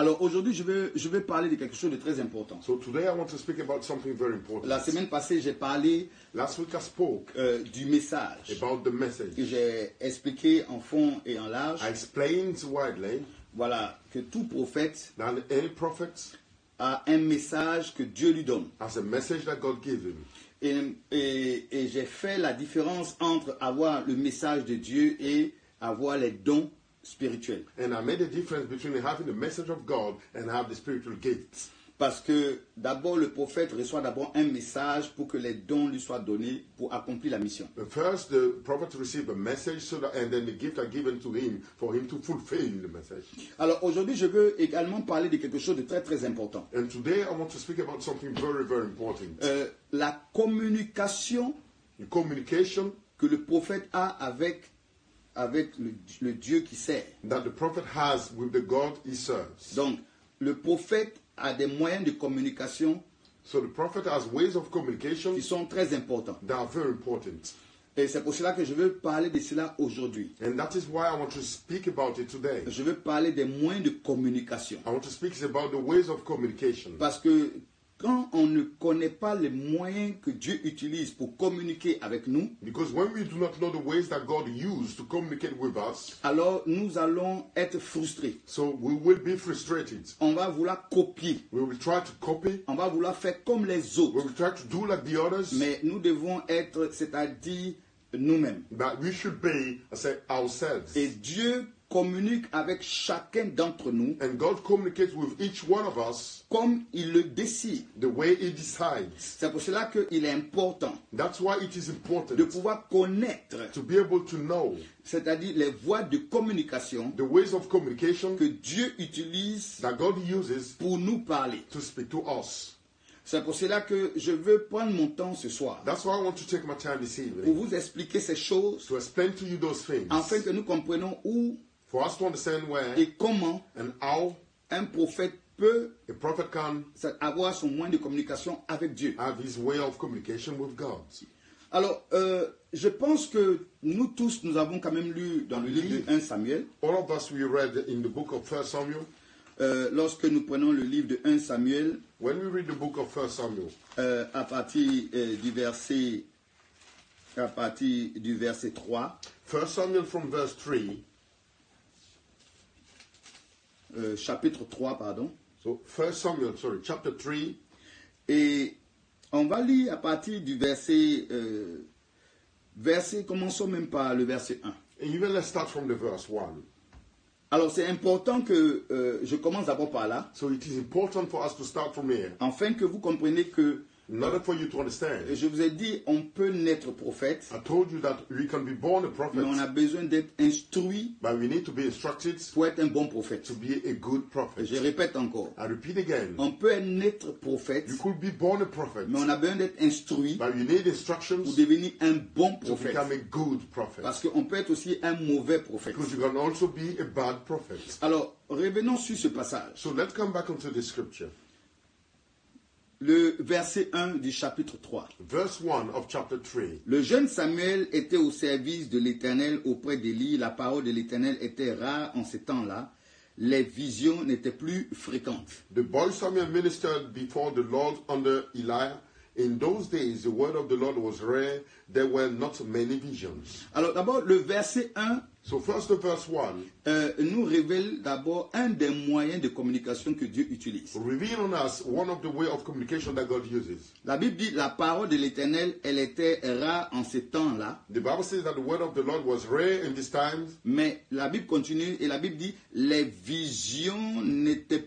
Alors aujourd'hui, je vais parler de quelque chose de très important. So today I want to speak about something very important. La semaine passée, j'ai parlé Last week I spoke du message about the message. que j'ai expliqué en fond et en large. I explained widely Voilà, que tout prophète that any prophet a un message que Dieu lui donne. has a message that God gave him. Et j'ai fait la différence entre avoir le message de Dieu et avoir les dons spirituels. And I made a difference between having the message of God and have the spiritual gifts. Parce que d'abord, le prophète reçoit d'abord un message pour que les dons lui soient donnés pour accomplir la mission. But first, the prophet received a message, and then the gifts are given to him for him to fulfill the message. Alors aujourd'hui, je veux également parler de quelque chose de très très important. And today I want to speak about something very, very important. La communication The communication que le prophète a avec le Dieu qui sert. that the prophet has with the God he serves. Donc, le prophète a des moyens de communication So the prophet has ways of communication qui sont très importants. that are very important. Et c'est pour cela que je veux parler de cela aujourd'hui. And that is why I want to speak about it today. Je veux parler des moyens de communication. I want to speak about the ways of communication. Parce que quand on ne connaît pas les moyens que Dieu utilise pour communiquer avec nous, Because when we do not know the ways that God used to communicate with us, alors nous allons être frustrés. so we will be frustrated. On va vouloir copier. We will try to copy. On va vouloir faire comme les We autres. will try to do like the others. Mais nous devons être, c'est-à-dire nous-mêmes. But we should be, I say, ourselves. Et Dieu communique avec chacun d'entre nous And God communicates with each one of us comme il le décide. the way He decides. C'est pour cela qu'il est important That's why it is de important pouvoir connaître, to be able to know c'est-à-dire les voies de communication the ways of communication que Dieu utilise that God uses pour nous parler. to speak to us. C'est pour cela que je veux prendre mon temps ce soir That's why I want to take my time this pour evening vous expliquer ces choses to explain to you those things, afin que nous comprenions où for us to understand where et comment and how un prophète peut a prophet can avoir son moyen de communication avec Dieu. have his way of communication with God. Alors, je pense que nous tous, nous avons quand même lu dans le livre de 1 Samuel. All of us, we read in the book of 1 Samuel. Lorsque nous prenons le livre de 1 Samuel, When we read the book of 1 Samuel, à partir du verset 3, 1 Samuel from verse 3, chapitre 3, pardon. so 1 Samuel, chapter 3, Et on va lire à partir du verset, commençons même par le verset 1. and even let's start from the verse 1. Alors c'est important que je commence d'abord par là, So it is important for us to start from here, afin que vous compreniez que, in order for you to understand. je vous ai dit, on peut naître prophète, I told you that we can be born a prophet, mais on a besoin d'être instruit but we need to be instructed pour être un bon prophète. to be a good prophet. Je répète encore, I repeat again, on peut naître prophète, you could be born a prophet, mais on a besoin d'être instruit but you need pour instructions devenir un bon to prophète. become a good prophet. Parce qu'on peut être aussi un mauvais prophète. Because you can also be a bad prophet. Alors, revenons sur ce passage. So let's come back onto the scripture. Le verset 1 du chapitre 3. Verse 1 of chapter 3. Le jeune Samuel était au service de l'Éternel auprès d'Élie. La parole de l'Éternel était rare en ces temps-là. Les visions n'étaient plus fréquentes. The boy Samuel ministered before the Lord under Eli. In those days, the word of the Lord was rare. There were not many visions. Alors d'abord, le verset 1 So first the verse 1 nous révèle d'abord un des moyens de communication que Dieu utilise. reveal on us one of the way of communication that God uses. La Bible dit la parole de l'Éternel, elle était rare en ces temps-là. The Bible says that the word of the Lord was rare in these times. Mais la Bible continue et la Bible dit les visions n'étaient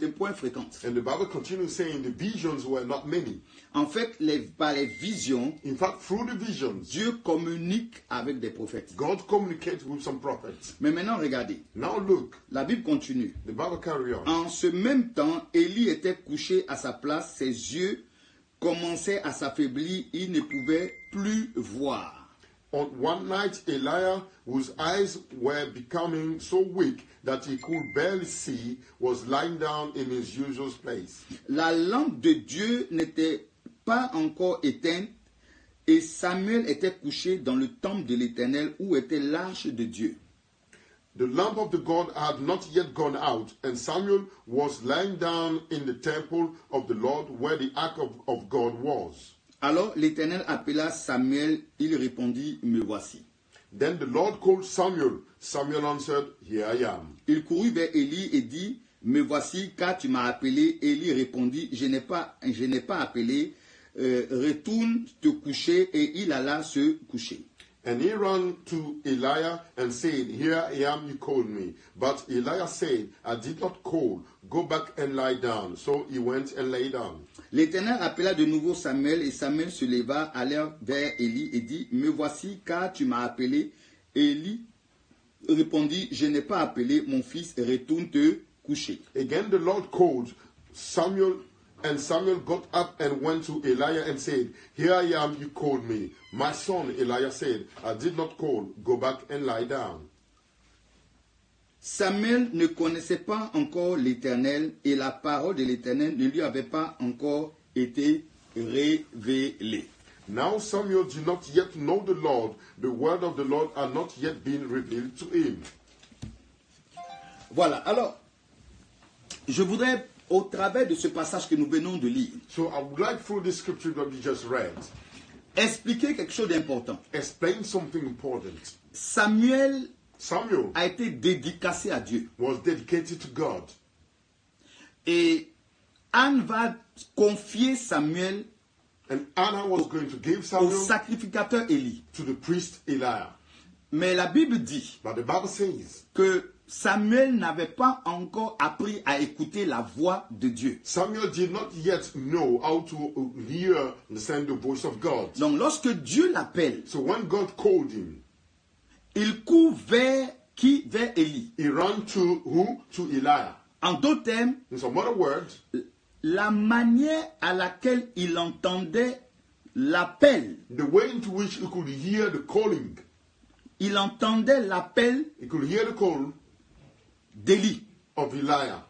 point fréquentes. And the Bible continues saying the visions were not many. En fait, par les visions, In fact, through the visions, Dieu communique avec des prophètes. God communicates with some prophets. Mais maintenant, regardez, Now look, la Bible continue. the Bible carry on. En ce même temps, Élie était couché à sa place, ses yeux commençaient à s'affaiblir, il ne pouvait plus voir. On one night, Elijah, whose eyes were becoming so weak that he could barely see, was lying down in his usual place. La lampe de Dieu n'était pas encore éteinte et Samuel était couché dans le temple de l'Éternel où était l'arche de Dieu. The lamp of the God had not yet gone out, and Samuel was lying down in the temple of the Lord where the ark of God was. Alors l'Éternel appela Samuel, il répondit, me voici. Then the Lord called Samuel. Samuel answered, Here I am. Il courut vers Élie et dit, me voici, car tu m'as appelé. Élie répondit, je n'ai pas appelé, retourne te coucher, et il alla se coucher. And he ran to Eliah and said, Here I am, you called me. But Eliah said, I did not call. Go back and lie down. So he went and lay down. L'Éternel appela de nouveau Samuel, et Samuel se leva, alla vers Élie et dit, me voici, car tu m'as appelé. Élie répondit, je n'ai pas appelé, mon fils, retourne te coucher. Again the Lord called Samuel, and Samuel got up and went to Eliah and said, Here I am, you called me. My son, Eliah said, I did not call. Go back and lie down. Samuel ne connaissait pas encore l'Éternel, et la parole de l'Éternel ne lui avait pas encore été révélée. Now Samuel did not yet know the Lord. The word of the Lord had not yet been revealed to him. Voilà, alors, je voudrais, au travers de ce passage que nous venons de lire, So I would like, through this scripture that we just read, expliquer quelque chose d'important. explain something important. Samuel Samuel a été dédicacé à Dieu. was dedicated to God. Et Anne va confier Samuel And Anna was going to give au Samuel sacrificateur Élie. to the priest Eliah. Mais la Bible dit But the Bible says que Samuel n'avait pas encore appris à écouter la voix de Dieu. Samuel did not yet know how to hear, understand the voice of God. Donc lorsque Dieu l'appelle, So when God called him, il court vers qui? Vers Élie. he ran to who? To Eliah. En d'autres termes, In some other words, la manière à laquelle il entendait l'appel, the way into which he could hear the calling, il entendait l'appel he could hear the call d'Élie. of Eliah.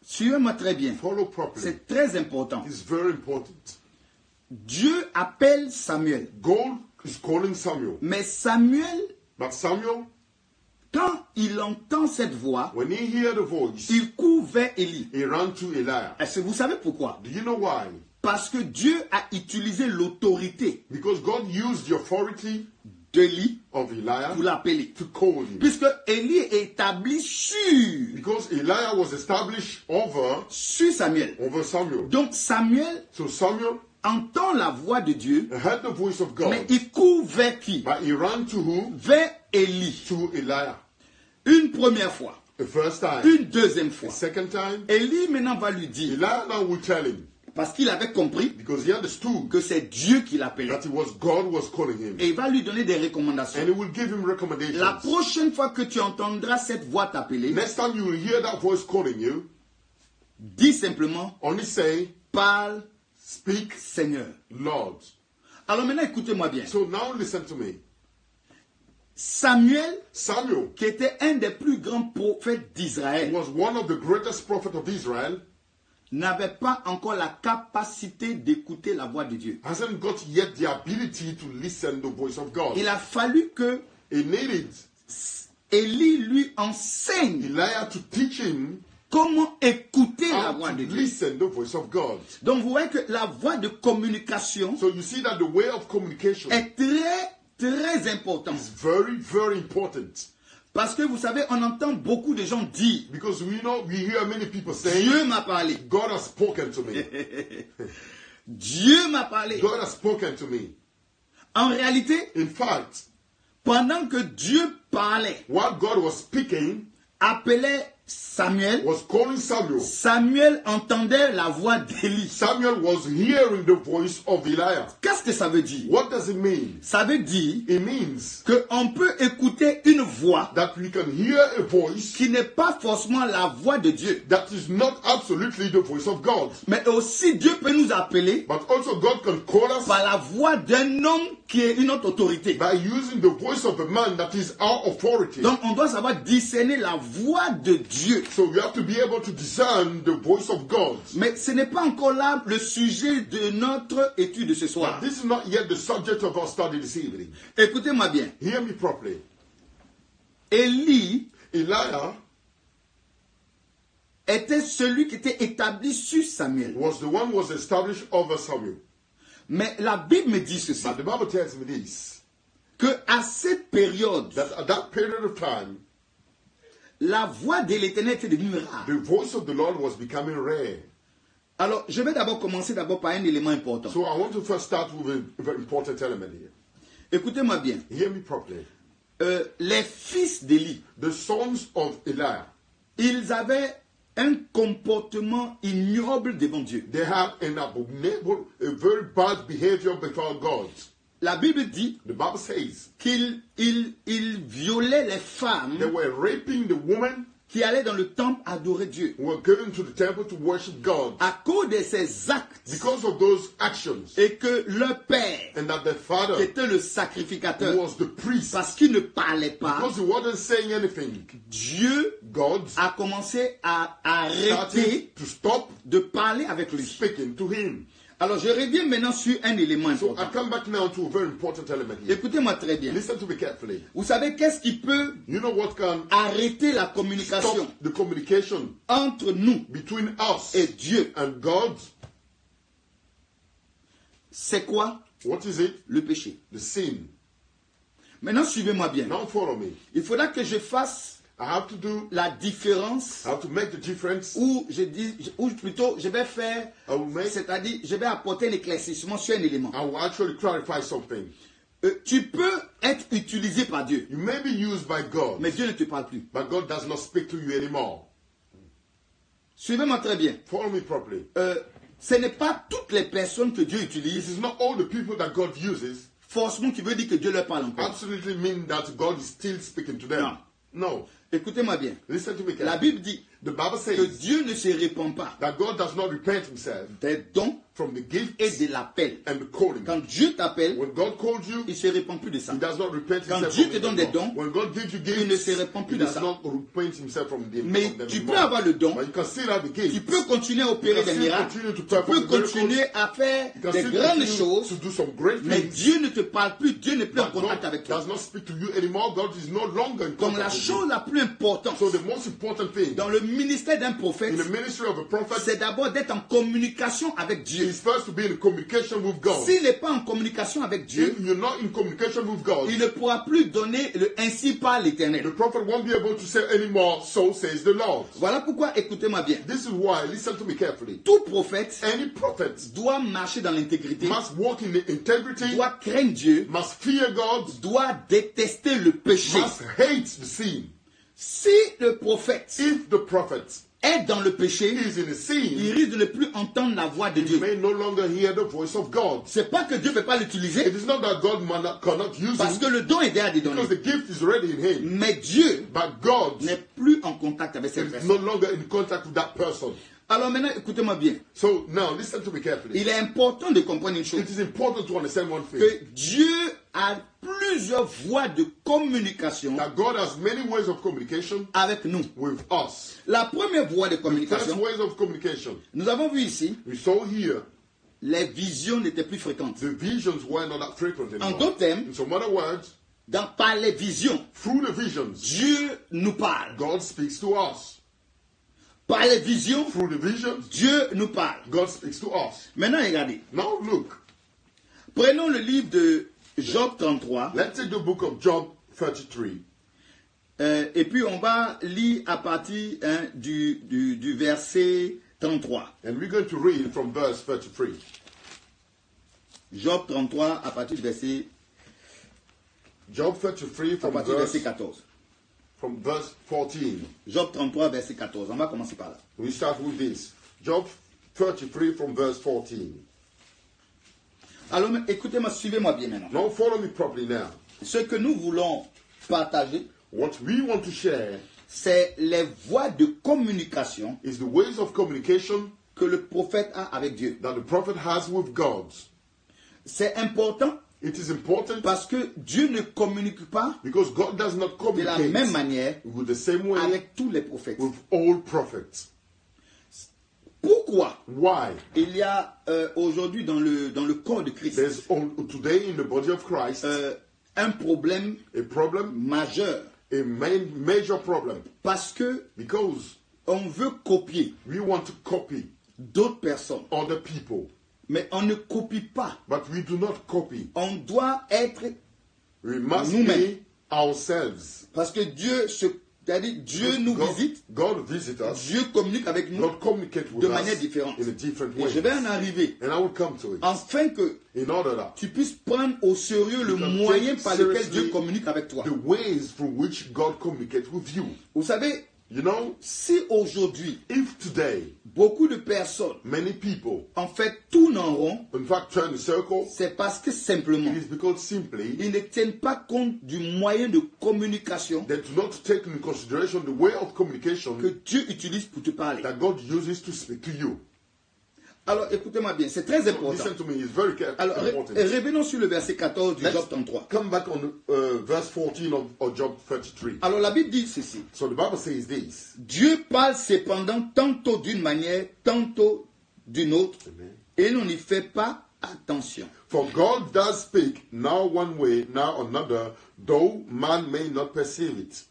Suivez-moi très bien. Follow properly. C'est très important. It's very important. Dieu appelle Samuel. God is calling Samuel. Mais Samuel, But Samuel, quand il entend cette voix, when he heard the voice, il court vers Élie. he ran to Eliah. Est-ce que vous savez pourquoi? Do you know why? Parce que Dieu a utilisé l'autorité Because God used the authority d'Élie of Eliah pour l'appeler. to call him. Puisque Élie est établi sur Because Eliah was established over Samuel. Samuel. Donc Samuel So Samuel entend la voix de Dieu, heard the voice of God, mais il court vers qui? but he ran to who? Vers Élie. To Eliah. Une première fois, The first time. une deuxième fois. The second time, Élie maintenant va lui dire, Eliah now will tell him, parce qu'il avait compris because he understood que c'est Dieu qui l'appelait. that it was God was calling him. Et il va lui donner des recommandations. And he will give him recommendations. La prochaine fois que tu entendras cette voix t'appeler, Next time you will hear that voice calling you, dis simplement, only say, parle, Speak, Seigneur. Lord. Alors maintenant, écoutez-moi bien. So now listen to me. Samuel, Samuel qui était un des plus grands prophètes d'Israël, was one of the greatest prophets of Israel, n'avait pas encore la capacité d'écouter la voix de Dieu. hasn't got yet the ability to listen the voice of God. Il a fallu que He needed Élie lui enseigne Eliah to teach him comment écouter la how voix to de Dieu. listen the voice of God. Donc vous voyez que la voix de communication So you see that the way of communication est très importante. is very, very important. Parce que vous savez, on entend beaucoup de gens dire, Because we hear many people saying, Dieu m'a parlé. God has spoken to me. Dieu m'a parlé. God has spoken to me. En réalité, In fact, pendant que Dieu parlait, while God was speaking, appelait Samuel, was calling Samuel. Samuel entendait la voix d'Élie. Samuel was hearing the voice of Eliah. Qu'est-ce que ça veut dire? What does it mean? Ça veut dire It means qu'on peut écouter une voix that we can hear a voice qui n'est pas forcément la voix de Dieu. that is not absolutely the voice of God. Mais aussi Dieu peut nous appeler But also God can call us par la voix d'un homme qui est une autre autorité. by using the voice of a man that is our authority. Donc on doit savoir discerner la voix de Dieu. So we have to be able to discern the voice of God. Mais ce n'est pas encore là le sujet de notre étude de ce soir. But this is not yet the subject of our study this evening. Écoutez-moi bien. Hear me properly. Élie Elijah était celui qui était établi sur Samuel. was the one who was established over Samuel. Mais la Bible me dit ceci, But the Bible tells me this, que à cette période, that at that period of time, la voix de l'Éternel était devenue rare. the voice of the Lord was becoming rare. Alors, je vais commencer par un élément important. So I want to first start with a very important element here. Écoutez-moi bien. Hear me properly. Les fils d'Élie, The sons of Eli, ils avaient un comportement ignoble devant Dieu. they had an abominable, a very bad behavior before God. La Bible dit The Bible says qu'ils violaient les femmes they were raping the women qui allaient dans le temple adorer Dieu. who were going to the temple to worship God. À cause de ces actes Because of those actions, et que leur père, and that their father, qui était le who sacrificateur, was the priest, parce qu'il ne parlait pas, because he wasn't saying anything, Dieu God a commencé à arrêter started to stop de parler avec lui. speaking to him. Alors je reviens maintenant sur un élément So I important. come back now to a very important element here. Écoutez-moi très bien. Listen to me carefully. Vous savez qu'est-ce qui peut You know what can arrêter la communication stop the communication entre nous between us et Dieu? and God? C'est quoi? What is it? Le péché. The sin. Maintenant, suivez-moi bien. Now follow me. Il faudra que je fasse I have to do, la différence, I have to make the difference. ou plutôt je vais faire, I will make, c'est-à-dire je vais apporter un éclaircissement sur un élément. I will actually clarify something. Tu peux être utilisé par Dieu, You may be used by God, mais Dieu ne te parle plus. but God does not speak to you anymore. Suivez-moi très bien. Follow me properly. Ce n'est pas toutes les personnes que Dieu This utilise is not all the people that God uses forcément qui veut dire que Dieu leur parle encore. absolutely mean that God is still speaking to them. No. Écoutez-moi bien. Listen to me La carefully. Bible dit The Bible que says Dieu ne se répand pas that God does not repent himself des dons from the gift et de l'appel. and the calling. Quand Dieu t'appelle, When God called you, il ne se répand plus de ça. he does not repent Quand himself Dieu from te it donne des anymore. dons, When God gives you il ne gifts, se répand plus he de does ça. not repent himself from them. Mais from them tu peux anymore. avoir le don, But you can still have the gift. tu peux continuer à opérer You can des still miracles, continue to tu peux perform continuer à faire You can des still grandes continue choses, to do some great mais things. Dieu ne te parle plus, Dieu n'est plus en But contact God avec toi. does not speak to you anymore. God is no longer in Donc la contact with chose you. la plus importante So the most important thing dans le ministère d'un prophète, in the ministry of a prophet c'est d'abord d'être en communication avec Dieu. is first to be in communication with God. S'il n'est pas en communication avec Dieu, If you're not in communication with God, il ne pourra plus donner le ainsi par the l'Éternel. prophet won't be able to say anymore, so says the Lord. Voilà pourquoi, écoutez-moi bien, This is why, listen to me carefully, tout prophète any prophet doit marcher dans l'intégrité, must walk in integrity, doit craindre Dieu, must fear God, doit détester le péché. must hate the sin. Si le prophète If the prophet est dans le péché, is in a il sin, risque de ne plus entendre la voix de he Dieu. may no longer hear the voice of God. C'est pas que Dieu ne peut pas It l'utiliser, is not that God cannot use parce que him, le don est déjà donné. because the gift is already in him. Mais Dieu But God n'est plus en contact avec cette is personne. no longer in contact with that person. Alors maintenant, écoutez-moi bien. So now, listen to me carefully. Il est important de comprendre une chose. It is important to understand one thing. Que Dieu a plusieurs voies de communication That God has many ways of communication avec nous. with us. La première voie de First communication, ways of communication. nous avons vu ici, We saw here les visions n'étaient plus fréquentes. the visions were not that frequent En anymore. d'autres termes, In some other words, par les visions, through the visions, Dieu nous parle. God speaks to us. Par les visions, Through the visions, Dieu nous parle. God speaks to us. Maintenant, regardez. Now look, Prenons le livre de Job 33 let's take the book of Job 33. et puis on va lire à partir du verset 33. And we're going to read from verse 33. Job 33 à partir du verset, Job 33 à partir du verset from 14. verse 14. Job 33, verset 14. On va commencer par là. We start with this. Job 33 from verse 14. Alors, écoutez-moi, suivez-moi bien maintenant. Now follow me properly now. Ce que nous voulons partager, What we want to share c'est les voies de communication is the ways of communication que le prophète a avec Dieu. that the prophet has with God. C'est important It is important parce que Dieu ne communique pas because God does not de la même communicate manière with the same way avec tous les prophètes. with all prophets. Pourquoi Why? il y a aujourd'hui dans le corps de Christ There's today in the body of Christ un problème a problem, majeur a major problem. Parce que Because on veut copier we want to copy d'autres personnes. other people. Mais on ne copie pas. But we do not copy. On doit être... We must Nous-mêmes. be ourselves. Parce que c'est-à-dire Dieu nous visite, God visits us. Dieu communique avec nous God communicate with de us manière différente. in a different Et way. je vais en arriver. And I will come to it. Afin que In order that tu puisses prendre au sérieux le You can moyen take par lequel seriously Dieu communique avec toi. the ways through which God communicates with you. Vous savez, You know, si aujourd'hui, if today beaucoup de personnes many people, en fait tournent en rond, in fact, turn a circle, c'est parce que simplement, it is because simply ils ne tiennent pas compte du moyen de communication they do not take into consideration the way of communication que Dieu utilise pour te parler. that God uses to speak to you. Alors écoutez-moi bien, c'est très important. Listen to me, it's very Alors important. revenons sur le verset 14 du Let's Job 33. come back on verse 14 of Job 33. Alors la Bible dit ceci. So the Bible says this. Dieu parle cependant tantôt d'une manière, tantôt d'une autre, Amen. et l'on n'y fait pas attention. For God does speak now one way, now another, though man may not perceive it.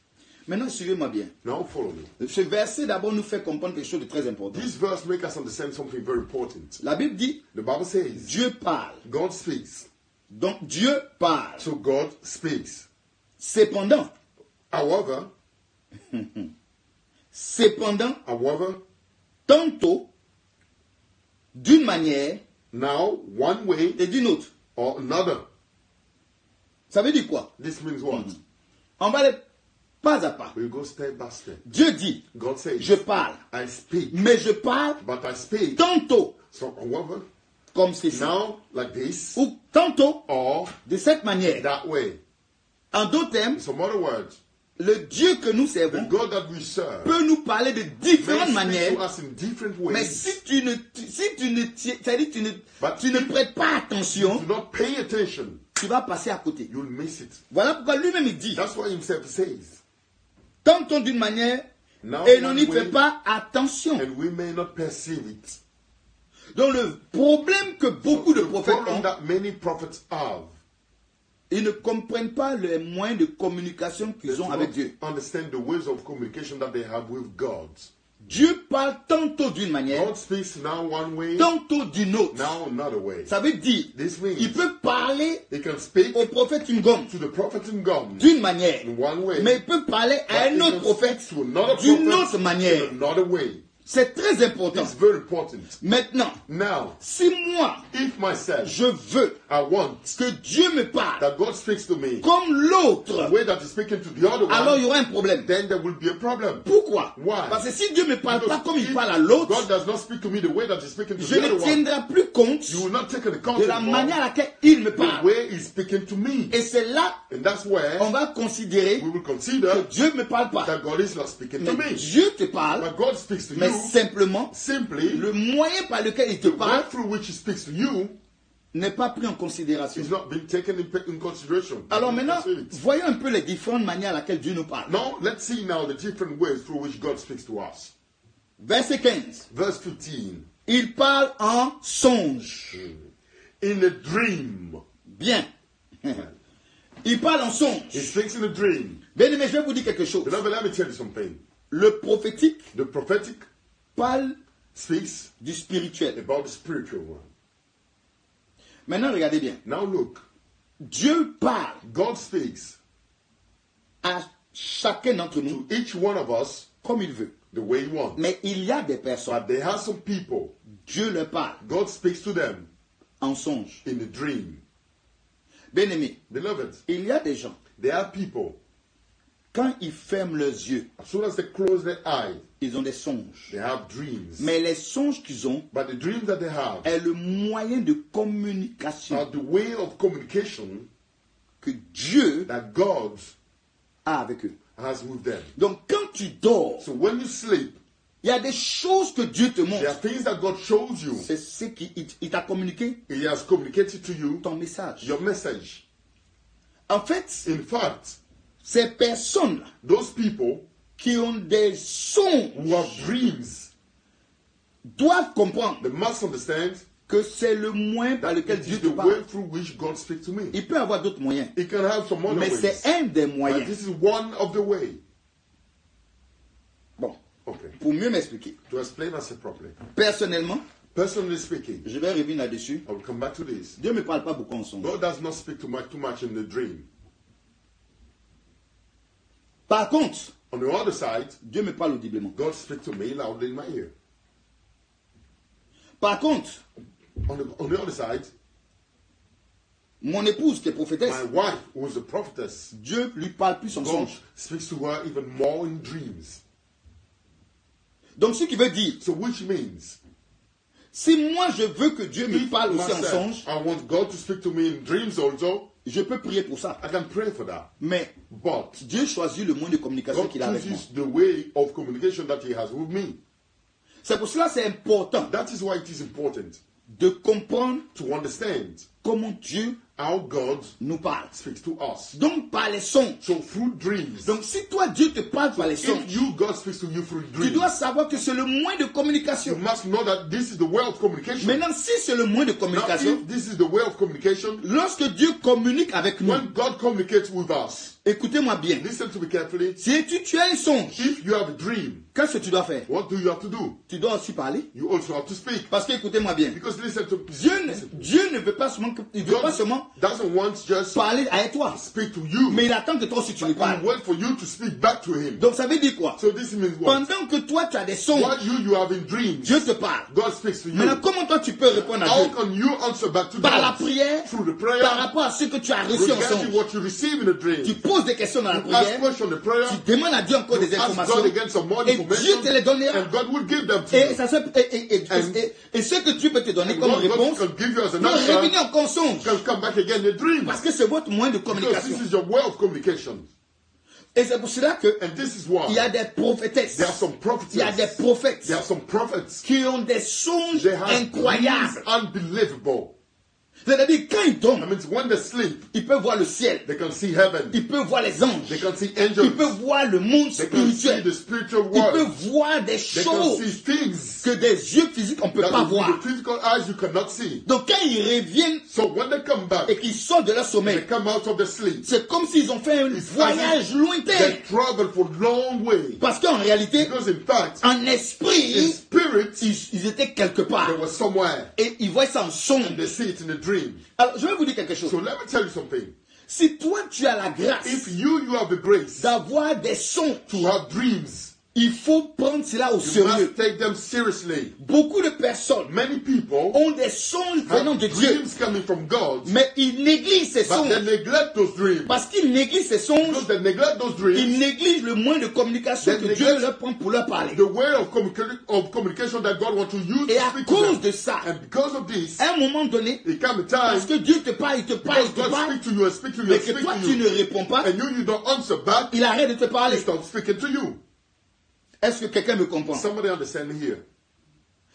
Maintenant, suivez-moi bien. Now follow me. Ce verset d'abord nous fait comprendre quelque chose de très important. This verse makes us understand something very important. La Bible dit, The Bible says Dieu parle. God speaks. Donc Dieu parle. So God speaks. Cependant, However, tantôt, d'une manière now one way et d'une autre. or another. Ça veut dire quoi? This means what? On va aller pas à pas. We go step by step. Dieu dit, God says, je parle, I speak, mais je parle but I speak. tantôt So however, comme ceci, now like this, ou tantôt or de cette manière. that way. En d'autres termes, In some other words, le Dieu que nous the servons God that we serve peut nous parler de may différentes speak manières, to us in different mais ways. si tu ne c'est-à-dire But tu ne if prêtes pas you attention, do not pay attention, tu vas passer à côté. you'll miss it. Voilà pourquoi lui-même il dit, That's why himself says, tantôt d'une manière, now et l'on one n'y way, fait pas attention. and we may not perceive it. Donc le problème que beaucoup de The prophètes problem ont, that many prophets have, ils ne comprennent pas les moyens de communication they qu'ils do ont not avec Dieu. understand the ways of communication that they have with God. Dieu parle tantôt d'une manière, God speaks now one way, tantôt d'une autre. now another way. Ça veut dire, This means il peut parler he can speak au prophète Ngom to the prophet in God d'une manière, in one way, mais il peut parler à but un he autre can prophète speak to another d'une prophet autre manière. in another way. C'est très important. It's very important. Maintenant, Now, si moi, if myself, je veux I want que Dieu me parle that God speaks to me comme the l'autre, way that he's speaking to the other alors il y one, aura un problème. then there will be a problem. Pourquoi? Why? Parce que si Dieu ne me parle pas Because comme il if parle à l'autre, God does not speak to me the way that he's speaking to je the ne other one, tiendrai plus compte you will not take account de la of manière à laquelle il me the parle. way he's speaking to me. Et c'est là And that's where on va considérer we will que consider Dieu ne me parle pas. that God is not speaking to Mais me. Dieu te parle, But God speaks to mais you simplement, simply. le moyen par lequel il te The way parle through which he speaks to you n'est pas pris en considération. is not being taken in consideration. Alors maintenant, That's it. voyons un peu les différentes manières à laquelle Dieu nous parle. Now, let's see now the different ways through which God speaks to us. Verset 15. Verse 15. Il parle en songe. In a dream. Bien. Il parle en He songe. speaks in a dream. Bien aimé, je vais vous dire quelque chose. Beloved, let me tell you something. Le prophétique The prophetic parle speaks du spirituel. about the spiritual one. Maintenant, regardez bien. Now look, Dieu parle God speaks à chacun d'entre nous to each one of us comme il veut. the way he wants. Mais il y a des personnes, But there are some people, Dieu leur parle God speaks to them en songe. in a dream. Bien aimé, Beloved, il y a des gens, there are people, quand ils ferment leurs yeux, as soon as they close their eyes, ils ont des songes. they have dreams. Mais les songes qu'ils ont But the dreams that they have est le moyen de communication are the way of communication que Dieu that God a avec eux. has with them. Donc quand tu dors, So when you sleep, il y a des choses que Dieu te there are montre. things that God shows you. C'est ce qu'il t'a communiqué, He has communicated to you ton message. your message. En fait, In fact, ces personnes-là those people qui ont des sons who have dreams, doivent comprendre they must understand que c'est le moyen par lequel It Dieu is te the way parle. through which God speaks to me. Il peut avoir d'autres moyens, He can have some other mais ways. c'est un des But moyens. this is one of the way. Bon, Okay. pour mieux m'expliquer. To explain myself properly. Personnellement, Personally speaking, je vais revenir là-dessus. I will come back to this. Dieu ne me parle pas beaucoup en songe. God does not speak too much in the dream. Par contre, On the other side, Dieu me parle audiblement. God speaks to me loudly in my ear. Par contre, On the other side, mon épouse qui est prophétesse, my wife, who is a prophetess, Dieu lui parle plus en God songe. speaks to her even more in dreams. Donc ce qui veut dire, So which means, si moi je veux que Dieu me if parle aussi en myself, songe, I want God to speak to me in dreams also, je peux prier pour ça. I can pray for that. Mais But Dieu choisit le moyen de communication God qu'il a avec moi. chooses the way of communication that He has with me. C'est pour cela que c'est important That is why it is important de comprendre to understand comment Dieu how God nous parle. speaks to us. Donc par les songes. So through dreams, Donc si toi Dieu te parle par les songes, if you, God speaks to you through tu dreams, dois savoir que c'est le moyen de you communication. must know that this is the way of communication. Maintenant, si c'est le moyen de Now, communication, if this is the way of communication, lorsque Dieu communique avec nous, when God communicates with us, écoutez-moi bien. listen to me carefully. Si tu as un songe, If you have a dream, qu'est-ce que tu dois faire? what do you have to do? Tu dois aussi parler. You also have to speak. Parce que écoutez-moi bien. Because listen to Dieu ne veut pas seulement, il veut pas God seulement doesn't want just parler à toi, speak to you, mais il attend que toi aussi tu lui he parles. wait for you to speak back to him. Donc ça veut dire quoi? So this means what? Pendant que toi tu as des songes, What you have in dreams, Dieu te parle. God speaks to you. Maintenant, comment toi tu peux répondre à How Dieu? can you answer back to Par la God? prière, Through the par prayer, rapport à ce que tu as reçu en regarding songe. what you receive in a dream. Tu poses des questions dans la Ask prière, question in the prayer, tu demandes à Dieu encore des you ask informations, God again some more et Dieu information, te les donnera. and God will give them to Et, you. ça se- et ce que Dieu peut te donner And comme God réponse can give you as an peut revenir answer, en songe. can come back again in a dream. Parce que c'est votre moyen de Because communication. this is your way of communication. Et c'est pour cela qu'il And this is why y a des prophétesses, there are some prophets, il y a des prophètes there are some prophets, qui ont des songes they have incroyables. dreams unbelievable. C'est-à-dire, quand ils I dorment, mean, when they sleep, ils peuvent voir le ciel, they can see heaven, ils peuvent voir les anges, they can see ils angels, peuvent voir le monde they can see spirituel, the spiritual ils world, peuvent voir des they can choses see things que des yeux physiques on ne peut that pas with voir. the physical eyes you cannot see. Donc quand ils reviennent So when they come back, et qu'ils sortent de leur they sommeil, come out of the sleep, c'est comme s'ils ont fait un voyage lointain. they travel for long way. Parce qu'en réalité, Because in fact, en in esprit, spirit, ils étaient quelque part. they were somewhere Et ils voient ça en songe. and they see it in a dream. Alors, je vais vous dire quelque chose. So let me tell you something. Si toi, tu as la grâce If you have the grace d'avoir des songes, to have dreams, il faut prendre cela au you sérieux. must take them seriously. Beaucoup de personnes Many people ont des songes venant have de Dieu, dreams coming from God, mais ils négligent ces but they songes. neglect those dreams. Parce qu'ils négligent ces songes, Because they neglect those ils dreams, négligent le moyen de communication They que Dieu neglect leur prend pour leur parler. the way of communication that God wants to use Et to à speak to cause them. de ça, And because of this, à un moment donné, it comes a parce time que Dieu te parle, il te parle, because il te God parle, speaks to you and speak to you mais and que speak toi to tu you, ne réponds pas, and you don't answer back, il arrête de te He parler. stops speaking to you. Est-ce que quelqu'un me comprend? Somebody understand here?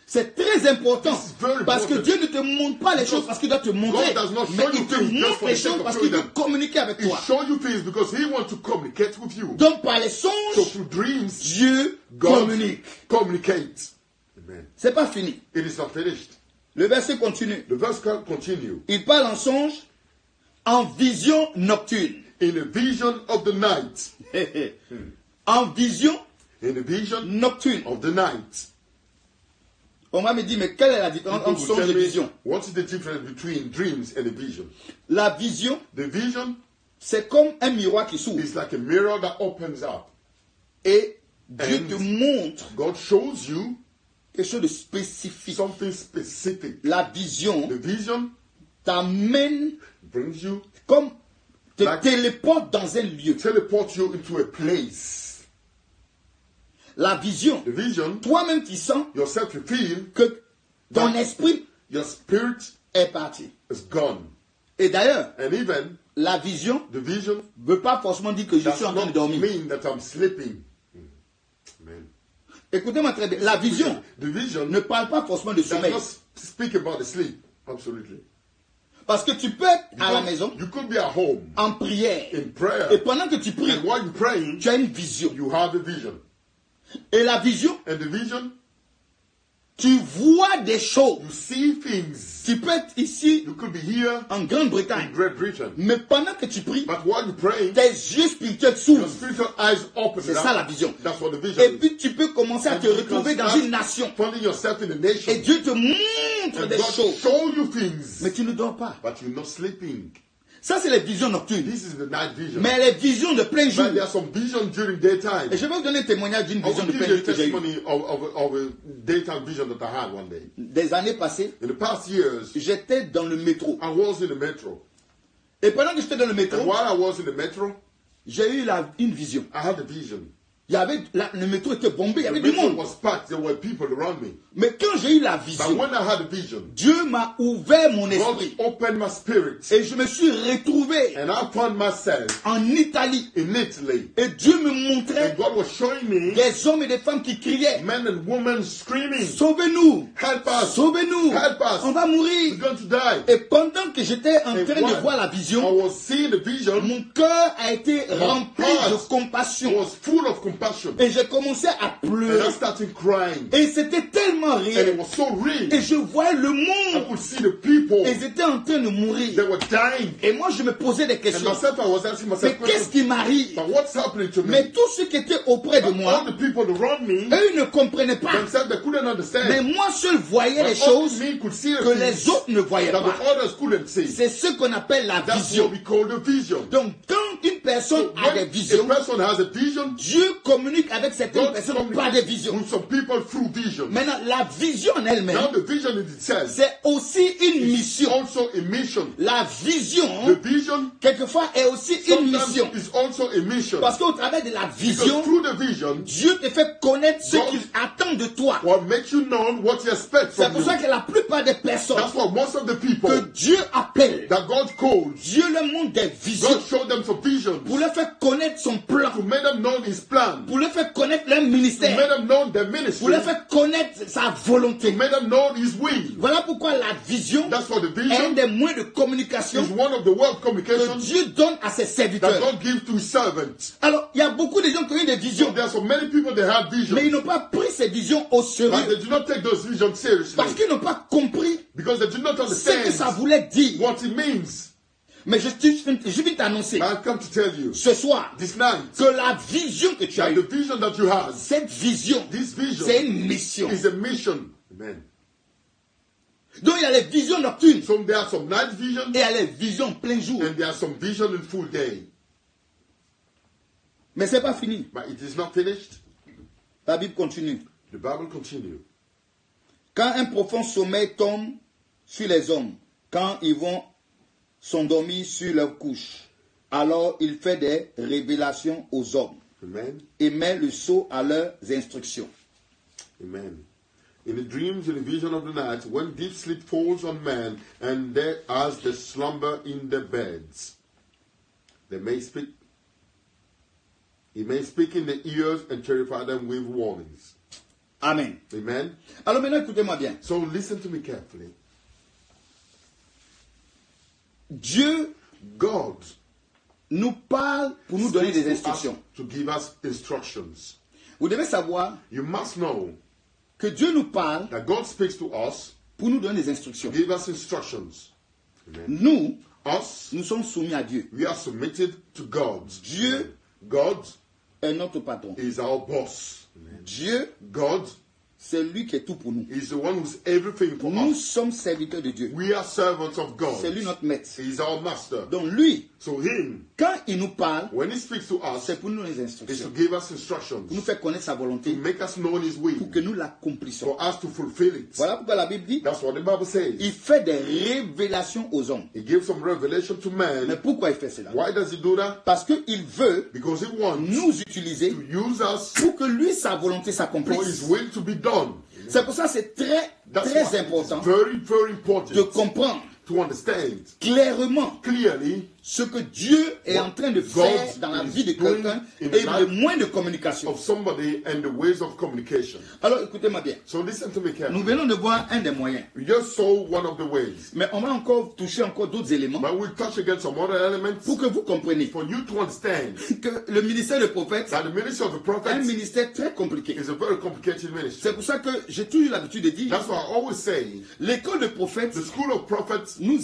C'est très important. This is very Parce que important. Dieu ne te montre pas les choses parce qu'il doit te montrer. God does not show Mais you il te things just montre for les the sake choses of parce showing qu'il veut them. communiquer avec He toi. show you things because He wants to communicate with you. Donc par les So songes, through dreams, Dieu God communique. communicates. Amen. C'est pas fini. It is not finished. Le verset continue. The verse continue. Il parle en songe, en vision nocturne. In a vision of the night. En vision In a vision nocturne. of the night. On va me dire, mais quelle est la différence People entre will songe tell et me, vision? what is the difference between dreams and a vision? La vision, The vision c'est comme un miroir qui s'ouvre. is like a mirror that opens up. Et Dieu And te montre God shows you quelque chose de spécifique. something specific. La vision The vision t'amène brings you, comme te Like- téléporte dans un lieu. teleports you into a place. La vision, The vision, toi-même tu sens yourself you feel, que ton That- esprit your spirit est parti. is gone. Et d'ailleurs, And even la vision the vision ne veut pas forcément dire que je does suis en train de not dormir. mean that I'm sleeping. Amen. Écoutez-moi très bien. La vision The vision ne parle pas forcément de does sommeil. not speak about the sleep. Absolutely. Parce que tu peux être à la Because maison you could be at home en prière. in prayer, Et pendant que tu pries, and while you're praying, tu as une vision. you have a vision. Et la vision, And the vision, tu vois vois des choses. You see things. Tu peux être ici You could be here en Grande-Bretagne. in Great Britain. Mais pendant que tu pries, But while you're praying, tes yeux spirituels your s'ouvrent. spiritual eyes open. C'est ça la vision. That's what the vision Et is. puis tu peux commencer à te retrouver dans une nation. Finding yourself in a nation. Et Dieu te montre And des God choses. show you things. Mais tu ne dors pas. But you're not sleeping. Ça, c'est les visions nocturnes. This is the night vision. Mais les visions de plein jour. But there are some visions during daytime. Et je vais vous donner un témoignage d'une I vision will de give plein you a jour que j'ai eue. testimony of a daytime vision that I had one day. Des années passées, In the past years, j'étais dans le métro. I was in the metro. Et pendant que j'étais dans le And métro, while I was in the metro, j'ai eu une vision. I had a vision. Il y avait, le métro était bombé, il y The avait du metro monde. was packed. There were people around me. Mais quand j'ai eu la But vision, when I had a vision, Dieu m'a ouvert mon God esprit. opened my spirit. Et je me suis retrouvé And I found myself en Italie. in Italy. Et Dieu me montrait And God was showing me des hommes et des femmes qui criaient, men and women screaming, sauvez-nous, help us, sauvez-nous, help us, on va we're mourir. going to die. Et pendant que j'étais en And train de while voir la I vision, was seeing the vision, mon cœur a été rempli de I compassion. was full of compassion. Et j'ai commencé à And I pleurer. started crying. Et c'était tellement And it réel. was so real. Et je voyais le I monde. could see the people. Et ils étaient en train de mourir. They were dying. Et moi, je me posais des And questions. myself, I was asking Mais myself qu'est-ce questions. qui m'arrive? But what's happening to Mais me? tous ceux qui étaient auprès de All moi, the people around me, eux, ils ne comprenaient pas. themselves, they couldn't Mais understand. moi seul voyais les But only choses me could see the que les things autres ne voyaient that pas. the others couldn't see. C'est ce qu'on appelle la That's vision. what we call the vision. Donc, quand une personne a When des a visions, person has a vision, Dieu communique avec certaines God personnes par des communicates visions. with some people through vision. Maintenant, la vision en elle-même, Now the vision in itself c'est aussi une is mission. also a mission. La vision, The vision quelquefois, est aussi une sometimes mission. is also a mission. Parce qu'au travers de la Because vision, through the vision, Dieu te fait connaître ce God qu'il attend de toi. what makes you know what you expect C'est from pour you. ça que la plupart des personnes That's why most of the people que Dieu appelle, that God calls, Dieu leur montre des visions God showed them some visions pour leur faire connaître son plan, to make them know His plan, pour leur faire connaître leur to ministère, make them know their pour ministry, leur faire connaître sa to volonté. make them know His will. Voilà pourquoi la vision That's what the est un vision des moyens de communication is one of the word que communications Dieu donne à ses that serviteurs. God gives to His servants. Alors, il y a beaucoup de gens qui ont eu des So visions, there are so many people that have visions, mais ils n'ont pas pris ces visions au but sérieux they do not take those visions seriously parce qu'ils n'ont pas compris because they do not ce que ça understand voulait dire. what it means. Mais je vais t'annoncer I come to tell you ce soir this night que la vision que tu as that eue, the vision that you have, cette vision, this vision c'est une mission. is a mission. Amen. Donc il y a les visions nocturnes So there are some night vision et il y a les visions plein jour. and there are some vision in full day. Mais c'est pas fini. But it is not finished. La Bible continue. The Bible continues. Quand un profond sommeil tombe sur les hommes, quand ils vont s'endormir sur leur couche, alors il fait des révélations aux hommes Amen. et met le sceau à leurs instructions. Amen. In the dreams and the vision of the night, when deep sleep falls on man, and they as they slumber in their beds, they may speak. He may speak in the ears and terrify them with warnings. Amen. Amen. Alors maintenant, écoutez-moi bien. So listen to me carefully. Dieu God nous parle pour nous donner des speaks to us instructions. to give us instructions. Vous devez savoir You must know que Dieu nous parle that God speaks to us pour nous donner des to instructions. give us instructions. Amen. Nous, Us, nous sommes soumis à Dieu. we are submitted to God. Dieu Amen. God est notre patron. is our boss. Dieu, God c'est lui qui est tout pour nous. is the one who's everything for Nous us. sommes serviteurs de Dieu. We are servants of God. C'est lui notre maître. He is our master. Donc lui, So him, quand il nous parle, when he speaks to us, c'est pour nous les is to instructions. give us Pour nous instructions, faire connaître sa volonté, to make us know his will, pour que nous l'accomplissons. for us to fulfill it. Voilà pourquoi la Bible dit, That's what the Bible says. il fait des révélations aux hommes. He gives some revelation to Mais man. pourquoi il fait cela? Why does he do that? Parce qu'il veut Because he wants nous utiliser to use us pour que lui, sa volonté for his s'accomplisse. will to be done. C'est pour ça que c'est très, That's très why important it's very, very de important comprendre to understand clairement clearly ce que Dieu est en train de faire dans la vie de quelqu'un et le moyen de communication. Of somebody and the ways of communication. Alors écoutez-moi bien. So listen to me carefully. Nous venons de voir un des moyens. We just saw one of the ways. Mais on va encore toucher encore d'autres éléments But we'll touch again some other elements pour que vous compreniez for you to understand que le ministère de prophète that the ministry of the est un prophet ministère très compliqué. is a very complicated ministry. C'est pour ça que j'ai toujours l'habitude de dire, That's why I always say l'école de prophète the school of prophets nous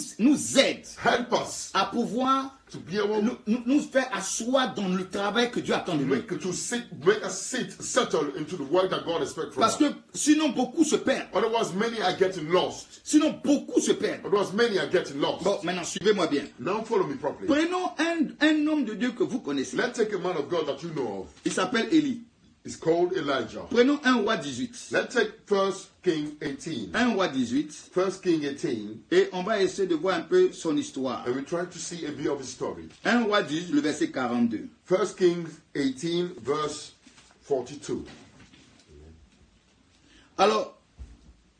aide help us à pouvoir to be able nous faire asseoir dans le travail que Dieu attend de nous. make us settle into the work that God expects from Parce us. que sinon beaucoup se perdent. Otherwise, many are getting lost. Sinon beaucoup se perdent. Otherwise, many are getting lost. Bon, maintenant suivez-moi bien. Now follow me properly. Prenons un homme de Dieu que vous connaissez. Let's take a man of God that you know of. Il s'appelle Élie. It's called Elijah. Prenons 1 roi 18. Let's take 1 King 18. 1 roi 18. 1 King 18. Et on va essayer de voir un peu son histoire. And we try to see a view of his story. 1 roi 18, le verset 42. 1 Kings 18, verse 42. Alors,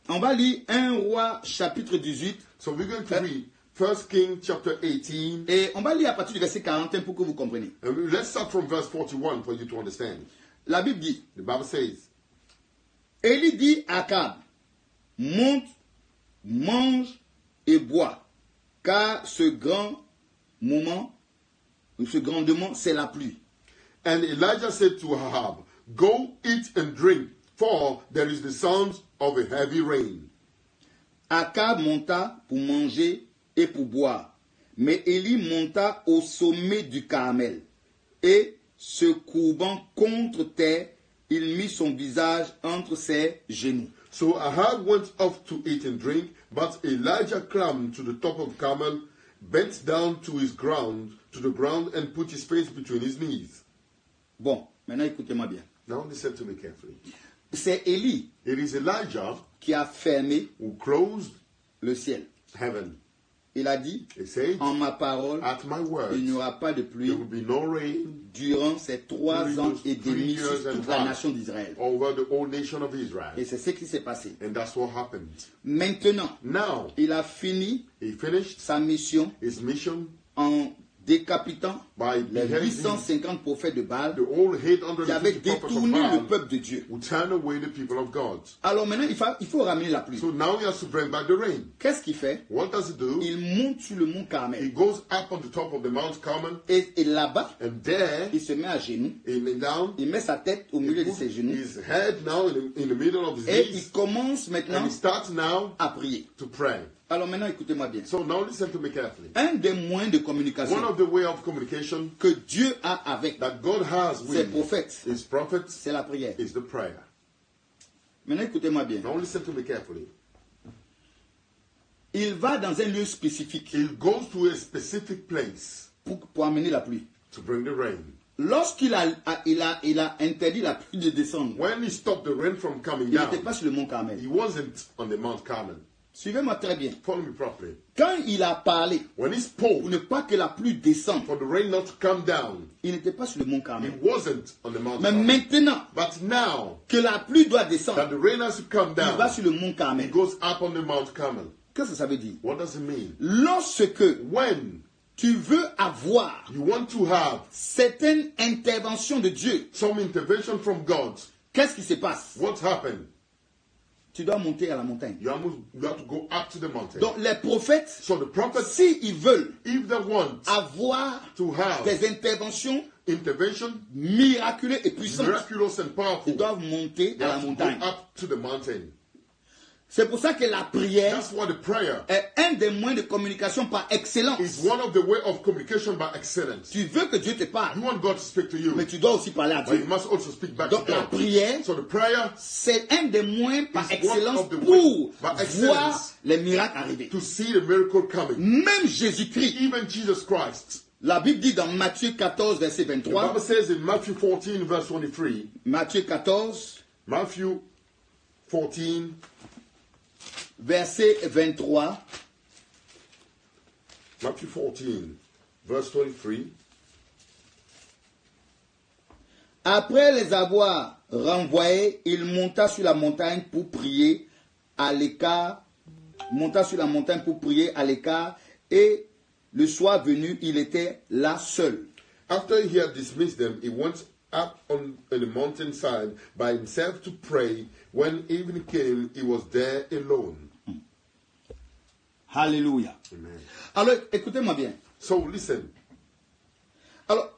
on va lire 1 roi chapitre 18. So we're going to read 1 King chapter 18. Et on va lire à partir du verset 41 pour que vous compreniez. And let's start from verse 41 for you to understand. La Bible dit, The Bible says, Élie dit à Akab, monte, mange et bois, car ce grand moment, c'est la pluie. and Elijah said to Ahab, go eat and drink, for there is the sound of a heavy rain. Akab monta pour manger et pour boire, mais Élie monta au sommet du Carmel, et se courbant contre terre, il mit son visage entre ses genoux. So Ahab went off to eat and drink, but Elijah climbed to the top of Carmel, bent down to the ground, and put his face between his knees. Bon, maintenant écoutez-moi bien. Now listen to me carefully. C'est Élie It is Elijah qui a fermé who closed le ciel. heaven. Il a dit, He said, en ma parole, at my word, il n'y aura pas de pluie there will be no rain durant ces 3 ans et demi sur 3 years toute and la half nation d'Israël. over the whole nation of Israel. Et c'est ce qui s'est passé. And that's what happened. Maintenant, Now, il a fini he finished sa mission his mission en décapitant by les beheading 850 prophètes de Baal the whole qui avaient 850 prophets of détourné le Baal peuple de Dieu. who turn away the people of God. Alors maintenant, il faut ramener la pluie. So now he has to bring back the rain. Qu'est-ce qu'il fait? What does he do? Il monte sur le mont He Carmel. goes up on the top of the Mount Carmel, Et là-bas, and there, il se met à genoux. he lay down, Il met sa tête au milieu de put ses genoux. his head now in the middle of his Et il knees, commence and maintenant he starts now à prier. to pray. Alors maintenant, écoutez-moi bien. So now listen to me carefully. Un des moyens de One communication of the way of communication que Dieu a avec that God has ses with prophètes, his prophets c'est la prière. is the prayer. Maintenant, écoutez-moi bien. Now listen to me carefully. Il va dans un lieu spécifique He goes to a specific place pour amener la pluie. to bring the rain. Lorsqu'il a interdit la pluie de descendre, When he stopped the rain from coming il n'était down, pas sur le mont Carmel. he wasn't on the Mount Carmel. Suivez-moi très bien. Follow me properly. Quand il a parlé When he pour spoke ne pas que la pluie descende, for the rain not to come down, il n'était pas sur le mont he Carmel. wasn't on the Mount Mais Carmel. maintenant But now que la pluie doit descendre, that the rain has to come il va down, sur le mont he Carmel. goes up on the Mount Carmel. Qu'est-ce que ça veut dire? What does it mean? Lorsque When tu veux avoir you want to have certaines interventions de Dieu, some intervention from God, qu'est-ce qui se passe? what happened? Tu dois monter à la montagne. You have to go up to the mountain. Donc les prophètes, So the prophets, s'ils veulent if they want avoir to have des interventions intervention, miraculeuses et puissantes, miraculous and powerful, ils doivent monter they à la have to go montagne. up to the mountain. C'est pour ça que la prière That's why the prayer est un des moyens de communication par excellence. is one of the way of communication by excellence. Tu veux que Dieu te parle, You want God to speak to you, mais tu dois aussi parler à but you Dieu. must also speak back to Donc la God. prière, So the prayer c'est un des moyens par is one excellence of the pour ways by excellence voir les miracles arriver. to see the miracle coming. Même Jésus-Christ, Even Jesus Christ. la Bible dit dans Matthieu 14, verset The 23, Bible says in Matthew 14, verse 23, Matthieu 14, Matthew 14, verset 23, Matthew 14, verse 23. après les avoir renvoyés, il monta sur la montagne pour prier à l'écart, monta sur la montagne pour prier à l'écart, et le soir venu, il était là seul. After he had dismissed them, he went up on the mountainside by himself to pray. When evening came, he was there alone. Alléluia. Amen. Alors, écoutez-moi bien. So listen, Alors,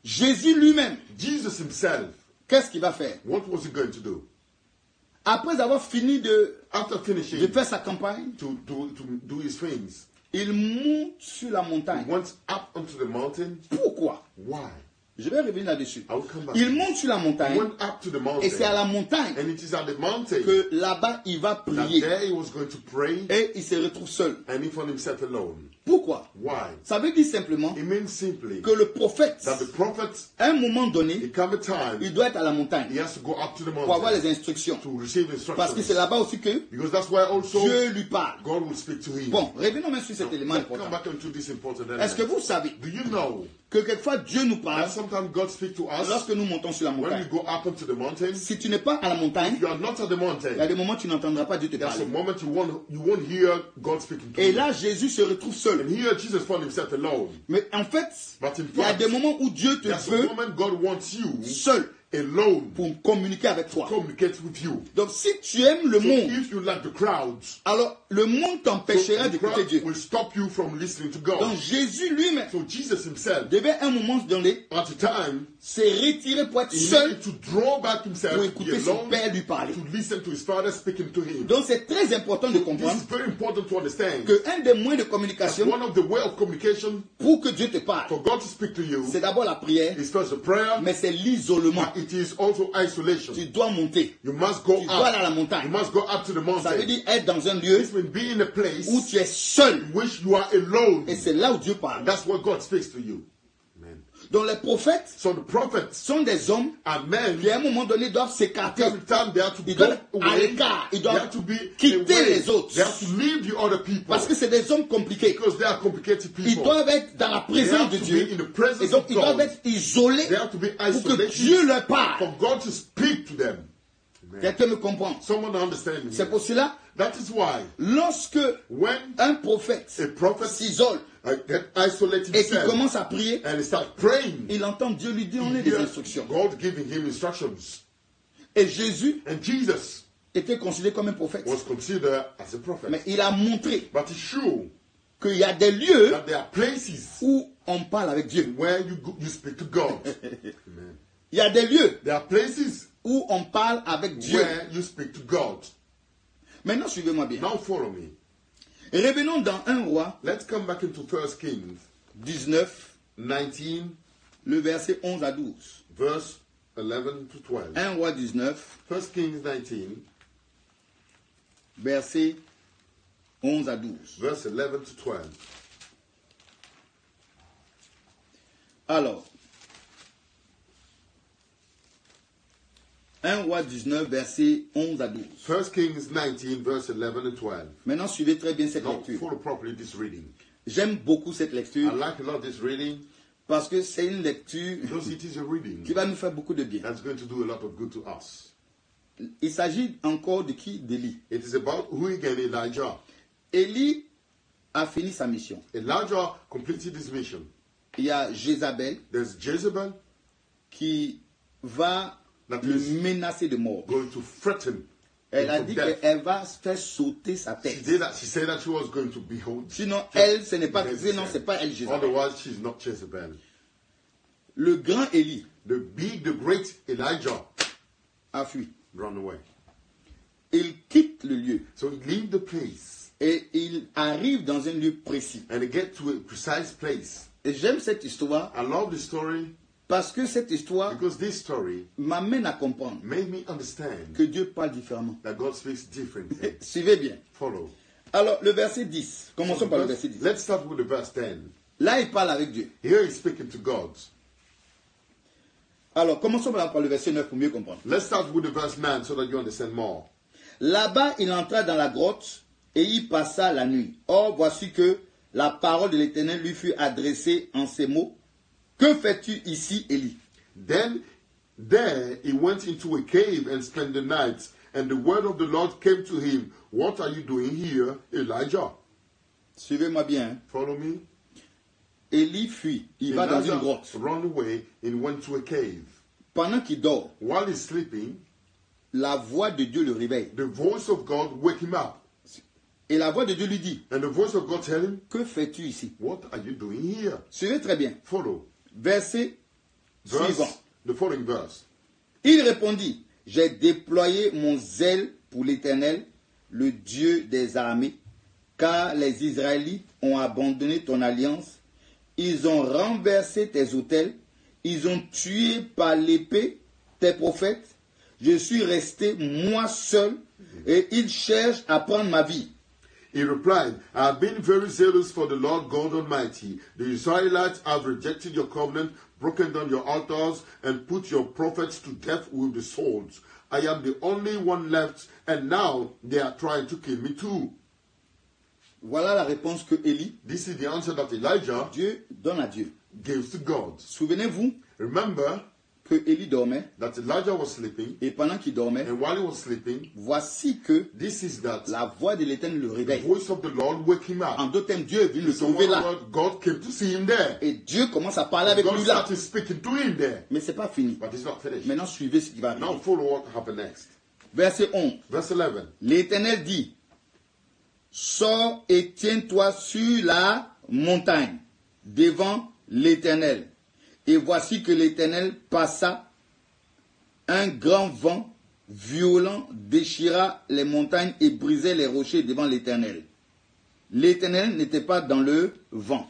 Jésus lui-même, Jesus himself, qu'est-ce qu'il va faire? what was he going to do? Après avoir fini de After finishing faire sa campagne, to do his things, il monte sur la he montagne. went up onto the mountain. Pourquoi? Why? Je vais revenir là-dessus. I will come back. Il monte sur la He montagne went up to the mountain, et c'est à la montagne and it is at the mountain que là-bas il va that prier there he was going to pray, et il se retrouve seul. and he found himself alone. Pourquoi? Why? Ça veut dire simplement It means simply que le prophète, that the prophet, à un moment donné, it come a time, il doit être à la montagne he has to go up to the pour avoir les mountain instructions. to receive Parce que c'est instructions. là-bas aussi que Because that's why also Dieu lui parle. God will speak to him. Bon, revenons maintenant sur cet élément Let's come important. back into this important Est-ce que element. vous savez Do you know que quelquefois Dieu nous parle that sometimes God speaks to us lorsque nous montons sur la when we montagne? go up onto the mountain? Si tu n'es pas à la montagne, If you are not at the il y a mountain, des moments où tu n'entendras pas Dieu te there's a parler. moment you won't hear God speaking to Et you. là, Jésus se retrouve seul. And here Jesus found himself alone. Mais en fait, But in il y a fact, des moments où Dieu te there's a veut moment God wants you seul alone pour communiquer avec to toi. communicate with you. Donc si tu aimes le So monde, if you like the crowds, alors le monde t'empêchera the d'écouter crowd Dieu. will stop you from listening to Donc God. Jésus lui-même So Jesus himself, devait à un moment donné at a time, se retirer pour être he seul needed to draw back himself pour to be écouter son alone, Père lui parler. to listen to his father speaking to him. Donc c'est très important de This comprendre is very important to understand. que un des moyens de That communication one of the way of communication pour que Dieu te parle, for God to speak to you c'est d'abord la prière, is first the prayer, mais c'est l'isolement. but it is also isolation. Tu dois monter. You must go Tu dois aller à la up. montagne. You must go up to the Ça veut mountain. dire être dans un lieu This will be in a place où tu es seul. in which you are alone. Et c'est là où Dieu parle. That's where God speaks to you. Amen. Donc les prophètes So the prophets sont des hommes and men, qui à un moment donné doivent s'écarter. every time they have to Ils go doivent à away, l'écart. Ils they have doivent to be quitter away. les autres. They have to leave the other people Parce que c'est des hommes compliqués. because they are complicated Ils people. doivent être dans la They présence have de to Dieu. be in the presence Et donc of ils doivent God. être isolés They have to be pour que isolated Dieu leur parle. for God to speak to them. Amen. Quelqu'un me comprend. Someone understand me? C'est pour cela, That is why lorsque when un prophète a prophet s'isole get isolated et qu'il himself commence à prier, and he starts praying, il entend Dieu lui he donner des hears instructions. God giving him instructions. Et Jésus And Jesus était considéré comme un prophète. was considered as a prophet. Mais il a montré But it's true qu'il y a des lieux that there are places où on parle avec Dieu. where you speak to God. Amen. Il y a des lieux There are places où on parle avec Dieu. where you speak to God. Maintenant, suivez-moi bien. Now follow me. Revenons dans 1 roi Let's come back into 1 Kings 19, 19, le verset 11 à 12. verse 11 to 12. 1 roi 19, 1 Kings 19, verset 11 à 12. verse 11 to 12. Alors, 1 roi 19, verset 11 à 12. 1 Kings 19, verse 11 and 12. Maintenant, suivez très bien cette Now lecture. follow properly this reading. J'aime beaucoup cette I lecture like a lot this reading parce que c'est une lecture because it is a reading qui va nous faire beaucoup de bien. that's going to do a lot of good to us. Il s'agit encore de qui? D'Élie. It is about who again? Elijah. Élie a fini sa mission. Elijah completed his mission. Il y a Jézabel There's Jezebel qui va that le is menacer de mort. going to threaten Elle him a from dit death. qu'elle va faire sauter sa She tête. did that. She said that she was going to behold. Sinon, elle, ce n'est pas, Jezebel. sinon, c'est pas elle, Jézabel. Otherwise, she's not Jezebel. Le grand Élie The great Elijah a fui. ran away. Il quitte le lieu So he leave the place et il arrive dans un lieu précis. and he get to a precise place. Et j'aime cette histoire I love the story parce que cette histoire because this story m'amène à comprendre made me understand que Dieu parle différemment. that God speaks differently. Suivez bien. Follow. Alors, le verset 10. Commençons par le verset 10. Let's start with the verse 10. Là, il parle avec Dieu. Here he's speaking to God. Alors, commençons par le verset 9 pour mieux comprendre. Let's start with the verse 9 so that you understand more. Là-bas, il entra dans la grotte et y passa la nuit. Or, voici que la parole de l'Éternel lui fut adressée en ces mots. Que fais-tu ici, Élie? Then there he went into a cave and spent the night, and the word of the Lord came to him. What are you doing here, Elijah? Suivez-moi bien. Hein. Follow me. Élie fuit. Il va dans une grotte. Ran away and went to a cave. Pendant qu'il dort, While he's sleeping, la voix de Dieu le réveille. the voice of God wake him up. Et la voix de Dieu lui dit, And the voice of God tell him, que fais-tu ici? what are you doing here? Suivez très bien. Follow. Verset suivant. The following verse. Il répondit, j'ai déployé mon zèle pour l'Éternel, le Dieu des armées, car les Israélites ont abandonné ton alliance, ils ont renversé tes autels, ils ont tué par l'épée tes prophètes, je suis resté moi seul, et ils cherchent à prendre ma vie. He replied, I have been very zealous for the Lord God Almighty. The Israelites have rejected your covenant, broken down your altars, and put your prophets to death with the swords. I am the only one left, and now they are trying to kill me too. Voilà la réponse que Élie, This is the answer that Elijah Dieu donne à Dieu. gives to God. Souvenez-vous Remember que Élie dormait, that Elijah was sleeping, et pendant qu'il dormait, and while he was sleeping, voici que this is that la voix de l'Éternel le the réveille. voice of the Lord wake him En up. d'autres termes, Dieu est venu le So trouver one là. word, God came to see him there. Et Dieu commence à parler avec God lui là. started speaking to him there. Mais ce n'est pas fini. But it's not finished. Maintenant, suivez ce qui va Now arriver. follow what happened next. Verset 11. Verse 11. L'Éternel dit, sors et tiens-toi sur la montagne devant l'Éternel. Et voici que l'Éternel passa, un grand vent violent déchira les montagnes et brisait les rochers devant l'Éternel. L'Éternel n'était pas dans le vent.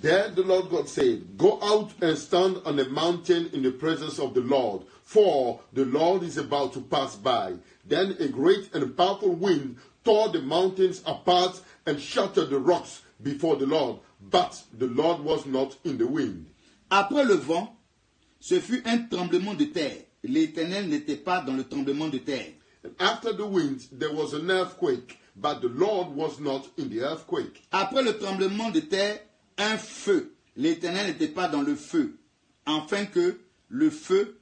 There the Lord God said, go out and stand on a mountain in the presence of the Lord, for the Lord is about to pass by. Then a great and powerful wind tore the mountains apart and shattered the rocks before the Lord. But the Lord was not in the wind. Après le vent, ce fut un tremblement de terre. L'Éternel n'était pas dans le tremblement de terre. And after the wind, there was an earthquake, but the Lord was not in the earthquake. Après le tremblement de terre, un feu. L'Éternel n'était pas dans le feu. Enfin que le feu,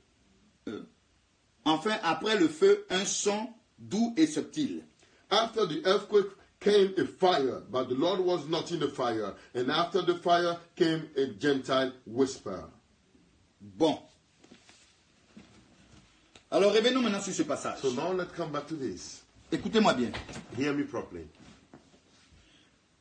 enfin après le feu, un son doux et subtil. After the earthquake came a fire, but the Lord was not in the fire. And after the fire came a gentle whisper. Bon. Alors revenons maintenant sur ce passage. So now let's come back to this. Écoutez-moi bien. Hear me properly.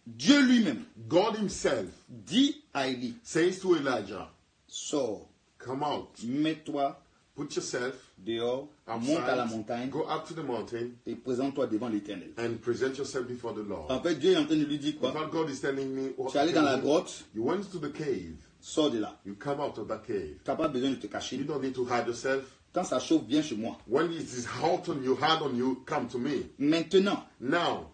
Dieu lui-même God himself dit à Élie, says to Elijah, sors, come out, mets-toi put yourself dehors, monte à la outside, montagne go up to the mountain et présente-toi devant l'Éternel. and present yourself before the Lord. En fait, Dieu est en train de lui dire In quoi? fact, God is telling me, Tu es allé dans la grotte, you went to the cave, sors de là. you come out of that cave. Tu n'as pas besoin de te You cacher. don't need to hide yourself. Quand ça chauffe, viens chez moi. When it is hot on you, hard on you, come to me. Maintenant, Now,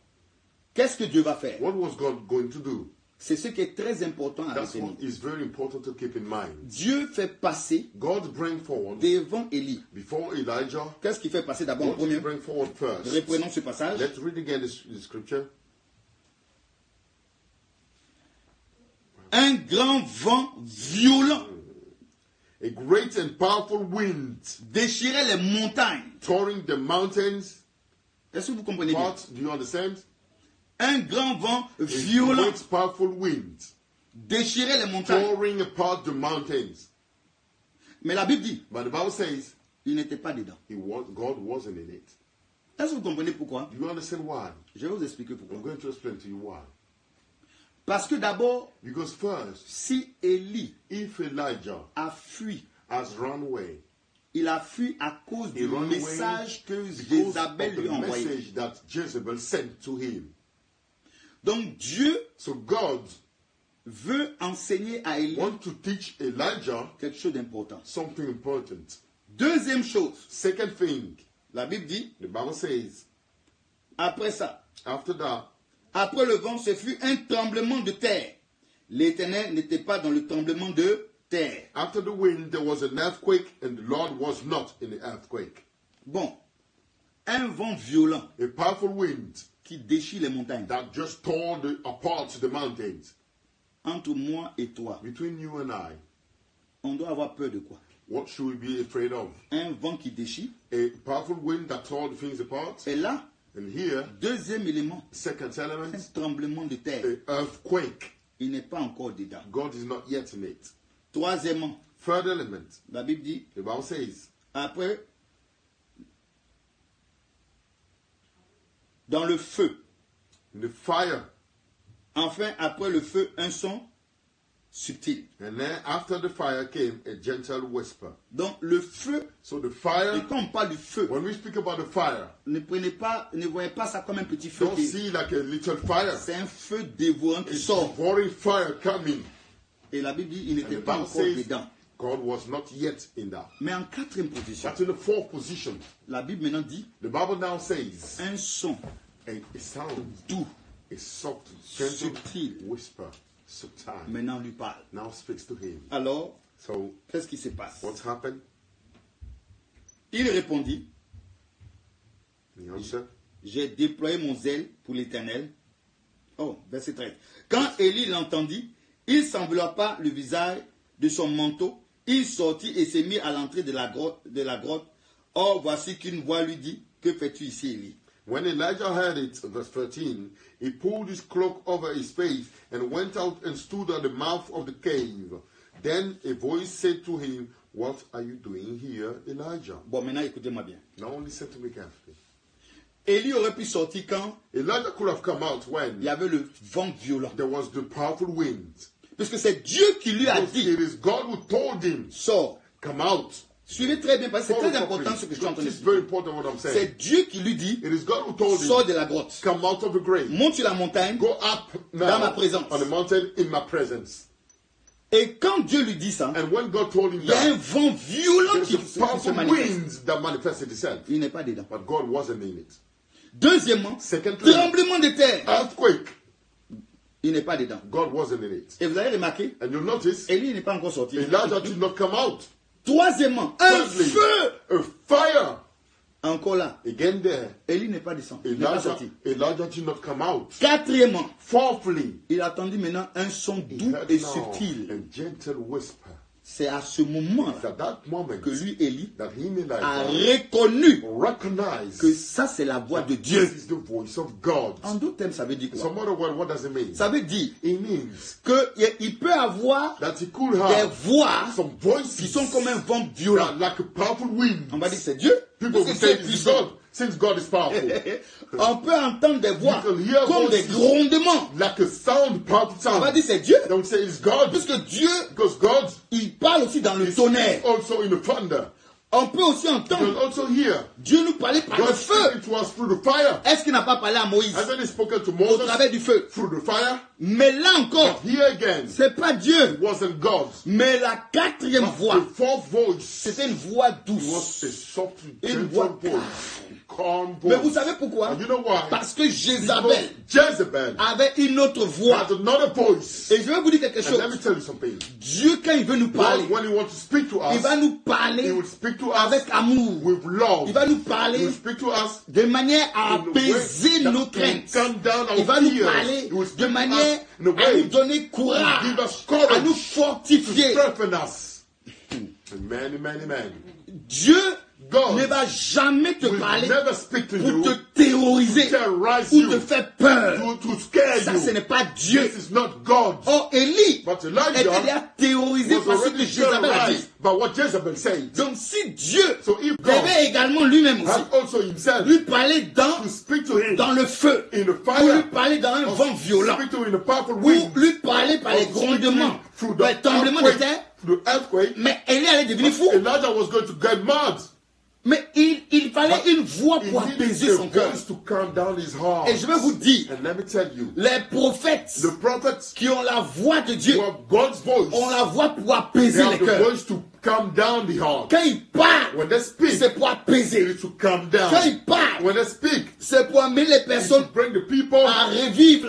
qu'est-ce que Dieu va faire? what was God going to do? C'est ce qui est très important à That's retenir. what is very important to keep in mind. Dieu fait passer God bring forward devant Élie. before Elijah. Qu'est-ce qu'il fait passer d'abord en What did premier? he bring forward first? Reprenons ce passage. Let's read again the scripture. Un grand vent violent A great and powerful wind déchirait les montagnes. touring the mountains. Est-ce que vous comprenez bien? What? Do you understand? Un grand vent A violent great powerful wind déchirait les montagnes. touring apart the mountains. Mais la Bible dit, But the Bible says il n'était pas dedans. God wasn't in it. Est-ce que vous comprenez pourquoi? Do you understand why? Je vais vous expliquer pourquoi. I'm going to explain to you why. Parce que d'abord, Because first, si Élie if Elijah a fui, has run away, il a fui à cause he du ran message que because of Jézabel lui the a envoyé. message that Jezebel sent to him. Donc Dieu So God veut enseigner à Élie wants to teach Elijah quelque chose d'important. something important. Deuxième chose, Second thing, la Bible dit, the Bible says, après ça, after that, après le vent, ce fut un tremblement de terre. L'Éternel n'était pas dans le tremblement de terre. after the wind, there was an earthquake, and the Lord was not in the earthquake. Bon, un vent violent A powerful wind qui déchire les montagnes. that just tore apart the mountains. Entre moi et toi, Between you and I, on doit avoir peur de quoi? what should we be afraid of? Un vent qui déchire. A powerful wind that tore the things apart? Et là, And here, Deuxième élément, second element, un tremblement de terre. an earthquake. Il n'est pas encore dedans. God is not yet in it. Troisièmement, Third element, la Bible dit, the Bible says, après, dans le feu, in the fire. enfin après le feu, un son subtil. And then after the fire came a gentle whisper. Donc le feu, So the et fire, quand on parle du feu, when we speak about the fire, ne voyez pas ça comme un petit feu. don't see like a little fire. C'est un feu dévorant qui It's sort. devouring fire coming. Et la Bible dit, il And n'était the pas Bible encore says dedans. God was not yet in that. Mais en quatrième position, That's in the fourth position. la Bible maintenant dit, The Bible now says un son a sound, doux a soft, gentle Subtil. whisper, subtle, maintenant lui parle. now speaks to him. Alors, So qu'est-ce qui se passe? what's happened? Il répondit, The answer, j'ai déployé mon zèle pour l'Éternel. Oh, verset 13. Quand Élie l'entendit, il s'enveloppa le visage de son manteau. Il sortit et s'est mis à l'entrée de la grotte. Or, voici qu'une voix lui dit, que fais-tu ici, Élie? when Elijah heard it, verse 13, he pulled his cloak over his face and went out and stood at the mouth of the cave. Then a voice said to him, what are you doing here, Elijah? Bon, maintenant, écoutez-moi bien. Now listen to me carefully. Élie aurait pu sortir quand Elijah could have come out il when y avait le vent violent. there was the powerful wind. Puisque c'est Dieu qui lui a Because dit, it is God who told him, sors. come out. Suivez très bien, parce que c'est Follow très important properly. ce que je suis en train de It's very dire. important what I'm saying. C'est Dieu qui lui dit, It is God who told sors him, de la grotte. come out of the grave. Monte sur la montagne. Go up Dans now ma présence. on the mountain in my presence. Et quand Dieu lui dit ça, And when God told him il y a un that, vent violent there's qui a se powerful manifeste. wind that manifested itself. Il n'est pas dedans. But God wasn't in it. Deuxièmement, Secondly, tremblement de terre. earthquake. Il n'est pas dedans. God wasn't in it. Et vous avez remarqué, And you'll notice, Élie n'est pas encore sorti. Elijah did not come out. Troisièmement, un Thirdly, feu. a fire. Encore là, Again there, Élie n'est pas descendu. Il n'est pas sorti. Elijah did not come out. Quatrièmement, Fourthly, il attendit maintenant un son he doux heard et now subtil. a gentle whisper. C'est à ce It's moment-là at that moment que lui, Élie, that he, a Elijah, reconnu recognized que ça, c'est la voix de Dieu. this is the voice of God. En d'autres termes, ça veut dire quoi? Some other word, what does it mean? Ça veut dire It means qu'il peut avoir that he could des have voix some qui voices sont comme un vent violent. that like a powerful wind. On va dire que c'est Dieu. People Parce will que say Dieu est it's puissant. God, since God is powerful. On peut entendre des voix You can hear comme des voices. grondements. Like a sound, powerful On va sound. dire que c'est Dieu. They will say it's God. Puisque Dieu, Because God il parle aussi dans le is tonnerre. also in the thunder. On peut aussi You entendre can also hear Dieu nous parler par le God feu. speaking to us through the fire. Est-ce qu'il n'a pas parlé à Moïse Hasn't he spoken to au Moses travers du feu? through the fire? Mais là encore, But here again, c'est pas Dieu. it wasn't God. Mais la quatrième voix, The fourth voice c'était une voix was a douce. soft, Une gentle voix voice, calm Mais voice. vous savez pourquoi? And you know why? Parce que Because Jézabel Jezebel avait une autre voix. had another voice. Et je vais vous dire quelque And let me chose. tell you something. Dieu, quand il veut nous parler, God, when he wants to speak to il us, va nous he parler will speak to us avec amour. with love. Il va nous He parler will speak to us de manière à in a way apaiser that nos will craintes. calm down our Il va nous fears. parler He will speak de to manière us in a à nous way donner courage, to give us courage, à nous to fortifier. strengthen us. And many, many men Dieu God ne va jamais te will parler never speak to pour you te terroriser to terrorize ou you, te faire peur. to scare Ça, you. ce n'est pas Dieu. This is not God. Or, Élie But était Elijah déjà terrorisé was par ce que already Jézabel a dit. terrorized by what Jezebel said. Donc, si Dieu So if God devait également lui-même aussi had also himself lui parler to speak to him dans le feu, in the ou lui fire, parler dans un or vent violent, speak to him in a powerful ou wind, lui parler par les or speak to him grondements, through par les the tremblements de earthquake, terre, through the earthquake, mais Élie allait devenir fou. Elijah was going to get mad. Mais il fallait une voix He pour needed apaiser a son cœur. voice to calm down his heart. Et je vais vous dire, And let me tell you, les prophètes the prophets qui ont la voix de Dieu who have God's voice, ont la voix pour they apaiser have les the cœurs. voice to calm down the heart. Quand ils parlent, When they speak, c'est pour apaiser. it is to calm down. Quand ils parlent, When they speak, c'est pour amener les it is personnes to bring the people à revivre,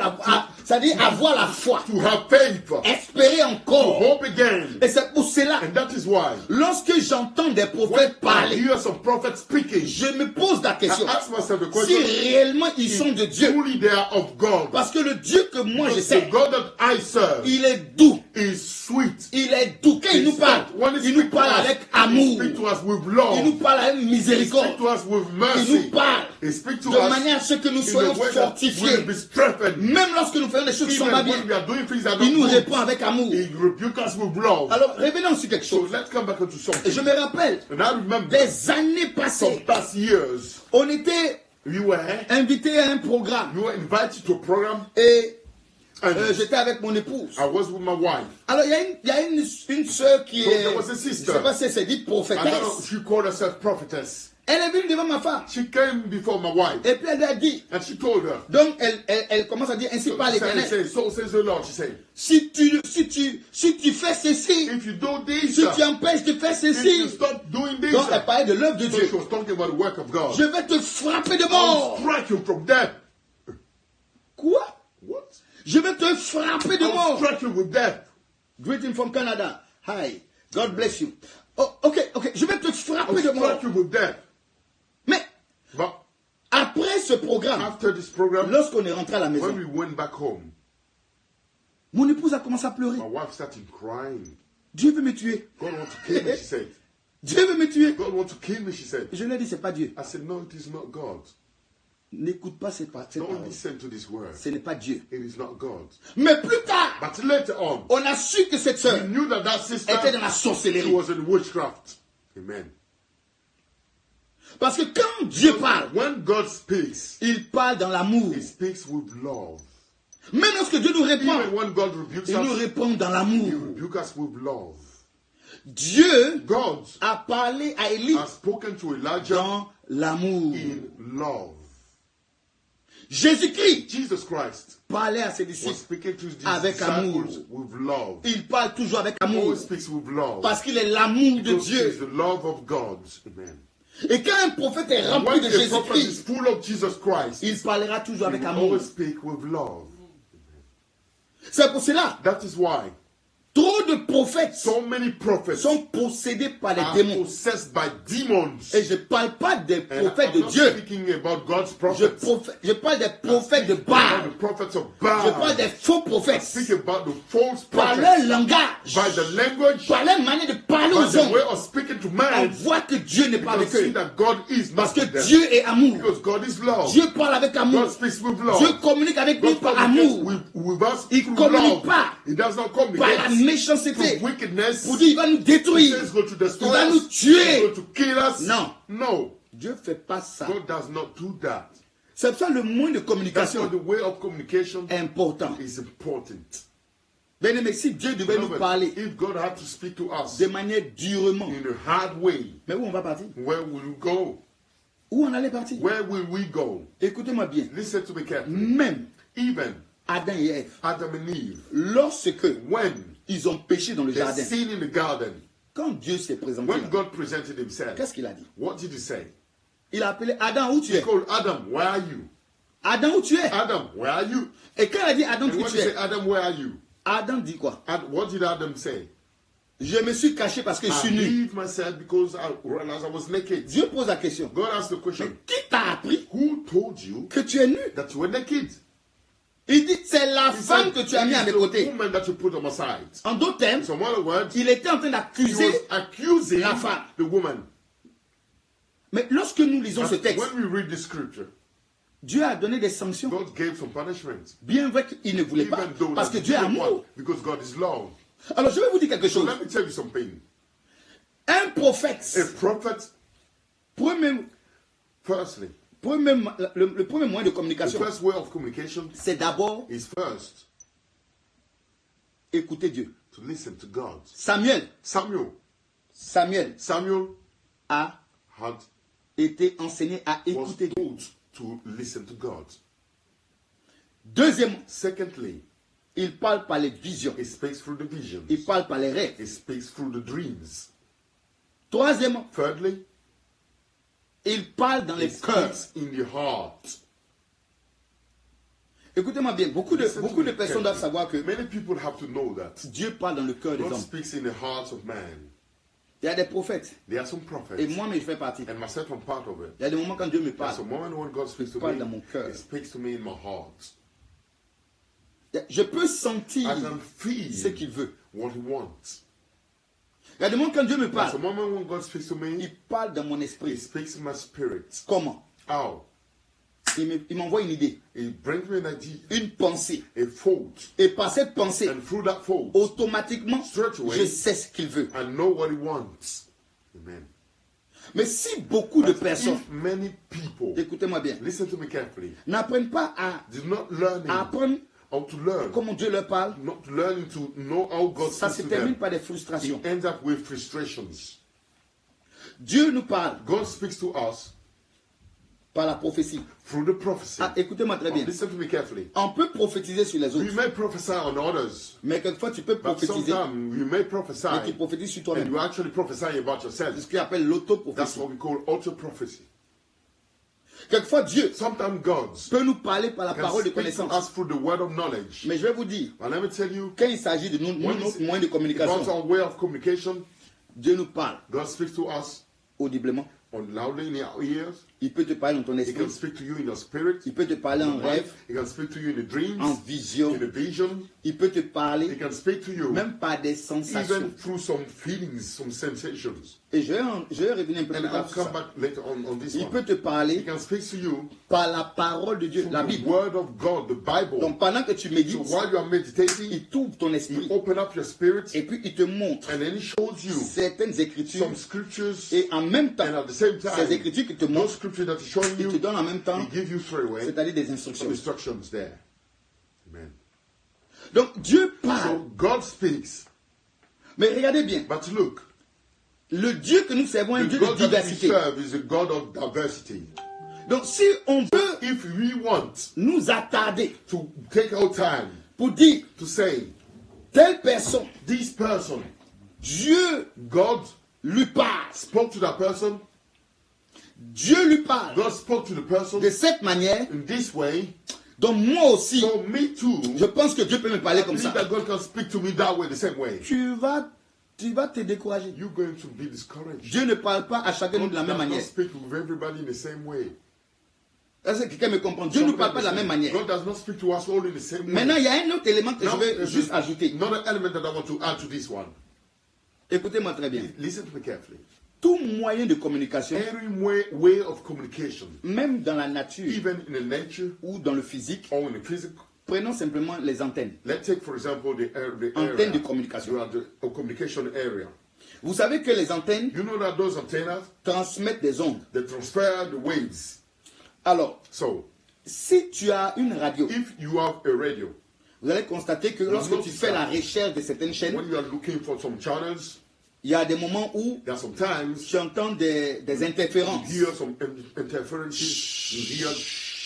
c'est-à-dire avoir la foi, to have faith, espérer to encore. hope again. Et c'est pour cela, And that is why lorsque j'entends des when prophètes I parler, hear some prophets speaking, je me pose la question, I ask myself the si question, réellement ils sont de Dieu. truly they are of God. Parce que le Dieu que moi je Because sais, the God that I serve il est doux, is sweet. Il est doux. Quand il nous parle, When he il nous speaks to parle us, avec he amour. speaks to us with Il love. nous parle avec He miséricorde. speaks to us with Il mercy. nous parle He speaks to de us manière à ce que nous in soyons a way that we fortifiés. will be strengthened. Même lorsque nous faisons des choses qui ne sont pas Even bien, when we are doing things that are il nous not répond good, avec amour. he rebukes us with love. Alors, revenons sur quelque So chose. let's come back into Et something. je me rappelle, And I remember des années some passées, past years, on était we were invité à un programme invited to a program, et and j'étais avec mon épouse. I was with my wife. Alors, il y a une sœur qui So est, there was a je ne sister. sais pas si elle s'est dit I don't know, prophétesse. she called herself prophetess. Elle est venue devant ma femme. She came before my wife Et puis elle lui a dit, and she told her. donc elle commence à dire ainsi So, par she l'Éternel. said, so says the Lord. She said, Si tu fais ceci, if you do this, si tu empêches de faire if you ceci, stop doing this, donc elle parlait de l'œuvre de so Dieu. she was talking about the work of God. Je vais te frapper de I'll mort. strike you from death. Quoi? What? Je vais te frapper de I'll mort. strike you with death. Greeting from Canada. Hi. God bless you. Oh, ok. Je vais te I'll frapper de mort. strike you with death. Mais But après ce programme, after this program, lorsqu'on est rentré à la when maison, we went back home, mon épouse a commencé à pleurer. my wife started crying. Dieu veut me tuer. God wants to kill me, she said. Dieu veut me tuer. God wants to kill me, she said. Je lui ai dit, c'est pas Dieu. I said, no, it is not God. N'écoute pas ces paroles. Don't listen to this word. Ce n'est pas Dieu. It is not God. Mais plus tard, But later on, on a su que cette we sœur knew that that sister était dans la she sorcellerie. was in witchcraft. Amen. Parce que quand Dieu parle, When God speaks, il parle dans l'amour. He speaks with love. Même lorsque Dieu nous répond, Even when God rebukes il nous us, répond dans He l'amour. rebukes us with love. Dieu God a parlé à Élie has spoken to Elijah dans l'amour. in love. Jésus-Christ Jesus Christ parlait à ses was disciples speaking to his avec amour. disciples with love. Il parle toujours avec He amour. always speaks with love. Parce qu'il est l'amour de Because he is Dieu. the love of God. Amen. Et quand un prophète est rempli When de a prophet is Jésus-Christ, full of Jesus Christ, il parlera toujours he avec will amour. always speak with love. C'est pour cela, That is why trop de prophètes so many prophets sont possédés par les are démons. possessed by demons. Et je ne parle pas des And prophètes I'm de not Dieu. speaking about God's Je prophets. parle des prophètes de About Baal. the prophets of Je parle Baal. des faux I prophètes. speak about the false Par leur prophets. langage, By the language, par leur manière de parler by aux the hommes, way of speaking to on man, voit que Dieu n'est pas you avec see eux. that God is Parce not que with them. Dieu est amour. Because God is love. Dieu parle avec amour. God speaks with love. Dieu communique avec nous God par communicates amour. with us Il through communique love. pas He does not par la communicate méchanceté. through wickedness. Pour dire il va nous He détruire. says go to destroy Il va nous us. tuer. He's going to kill us. Non. No. Dieu ne fait pas ça. God does not do that. C'est pour ça le moyen de That's why communication the way of communication est important. is important. Bien aimé, si Dieu devait nous Beloved, parler if God had to speak to us de manière durement, in a hard way, mais où on va partir? where will we go? Où on allait partir? Where will we go? Écoutez-moi bien. Listen to me carefully. Même Even Adam et Ève, Adam and Eve, lorsque when ils ont péché dans le they jardin, sinned in the garden, quand Dieu s'est présenté, when là, God presented himself, qu'est-ce qu'il a dit? what did he say? Il a appelé Adam, où tu He es? called Adam, where are you? Adam, où tu es? Adam, where are you? Et quand il a dit Adam, And où when tu he said, es? Adam, where are you? Adam dit quoi? And what did Adam say? Je me suis caché parce que je I suis nu. hid myself because I realized I was naked. Dieu pose la question. God asked the Mais question, qui t'a appris who told you que tu es nu? that you were naked? Il dit, c'est la He femme said, que tu as mis à "It mes is the côtés. woman that you put on my side." En d'autres termes, In some other words, il était en train he d'accuser. was accusing la femme. the woman. Mais lorsque nous lisons ce But texte, when we read the scripture, Dieu a donné des sanctions. God gave some punishment. Bien vrai qu'il ne voulait pas. Even though Parce that que he Dieu est didn't amour. want, because God is love. Alors je vais vous dire quelque So chose. let me tell you something. Un prophète, A prophet, le firstly, premier moyen de the communication, first way of communication c'est d'abord is first écouter Dieu. to listen to God. Samuel Samuel a had été enseigné à was écouter Dieu. told to listen to God. Deuxièmement, Secondly, il parle par les visions. he speaks through the visions. Il parle par les rêves. He speaks through the dreams. Troisièmement, Thirdly, il parle dans he les cœurs. speaks in the heart. Écoutez-moi bien, beaucoup de Listen to me personnes doivent carefully. savoir que Many people have to know that Dieu parle dans le cœur des God hommes. speaks in the hearts of man. Il y a des prophètes. There are some prophets, Et moi, mais je fais partie. and myself I'm part of it. Il y a des moments quand Dieu me There's parle. a moment when God speaks to parle me, dans mon cœur. He speaks to me in my heart. Je peux sentir I can feel ce qu'il veut. what he wants. Il y a des moments quand Dieu me There's a parle, moment when God speaks to me, il parle dans mon he esprit. speaks in my spirit. Comment? How? Il m'envoie une idée, He brings me an idea, une pensée. a thought, Et par cette pensée, and through that thought, automatiquement, straight away, je sais ce qu'il veut. I know what he wants. Amen. Mais si beaucoup de But personnes, if many people, écoutez-moi bien, listen to me carefully, n'apprennent pas à do not learn apprendre how to learn, comment Dieu leur parle, not learning to know how God ça speaks se to termine them, par des it frustrations. ends up with frustrations. Dieu nous parle God speaks to us par la prophétie. through the prophecy. Ah, écoutez-moi très bien. Listen to me carefully. On peut prophétiser sur les You autres, may prophesy on others, mais quelquefois tu peux but prophétiser, sometimes you may mais tu prophesy prophétises sur and toi-même. you actually prophesy about C'est yourself. ce qu'on appelle That's l'autoprophétie. what we call auto-prophecy. Quelquefois Dieu Sometimes God peut nous parler par la can parole de speak to connaissance. us through the word of knowledge. Mais je vais vous dire, But let me tell you, quand il s'agit de nous, when notre it's moyen de about communication, our way of communication, Dieu nous parle God speaks to us audiblement. loudly in our ears. Il peut te parler dans ton He esprit. can speak to you in your spirit. Il peut te parler en rêve, He can speak to you in the dreams, en vision. in a vision. Il peut te He parler can speak to you même par des sensations. even through some feelings, some sensations. Et je vais revenir un peu And plus I'll tard sur come ça. back later on this Il one. peut te He parler can speak to you par la parole de Dieu, through la the Bible. word of God, the Bible. Donc pendant que tu So médites, while you are meditating, il t'ouvre ton He esprit open up your spirit et puis il te montre and then He shows you certaines écritures some scriptures, et en même temps, and at the same ces time, écritures qu'il te those montre, scriptures that He's showing il te you, donne en même temps, He gives you straight away c'est-à-dire des some instructions. instructions there. Amen. Donc Dieu parle. So God speaks, Mais regardez bien, but look, le Dieu que nous servons est un the Dieu de God that we diversité. serve is a God of diversity. Donc si on veut If we want nous attarder to take our time pour dire to say, telle personne, this person, Dieu God lui parle, spoke to that person, Dieu lui parle God spoke to the person de cette manière, in this way, donc moi aussi, so me too, je pense que Dieu peut me parler I comme believe ça. that God can speak to me that way, the same way. Tu vas te décourager. You're going to be discouraged. Dieu ne parle pas à chacun de nous God de la même does not manière. speak with everybody in the same way. Est-ce que quelqu'un me comprend? Dieu ne parle pas de la même manière. God does not speak to us all in the same way. Maintenant, il y a un autre élément que Now, je vais there's juste ajouter. another element that I want to add to this one. Écoutez-moi très bien. Listen to me carefully. Tout moyen de communication, Every way of communication, même dans la nature even in the nature ou dans le physique, or in the physical, prenons simplement les antennes. let's take for example the Antennes area, de communication. the communication area. Vous savez que les antennes You know that those antennas, transmettent des ondes. they transfer the waves. Alors, So, si tu as une radio, if you have a radio, vous allez constater que lorsque tu fais la recherche de certaines chaînes, when you are looking for some channels, il y a des moments où there are some times tu entends des interférences. you hear some interferences, you hear,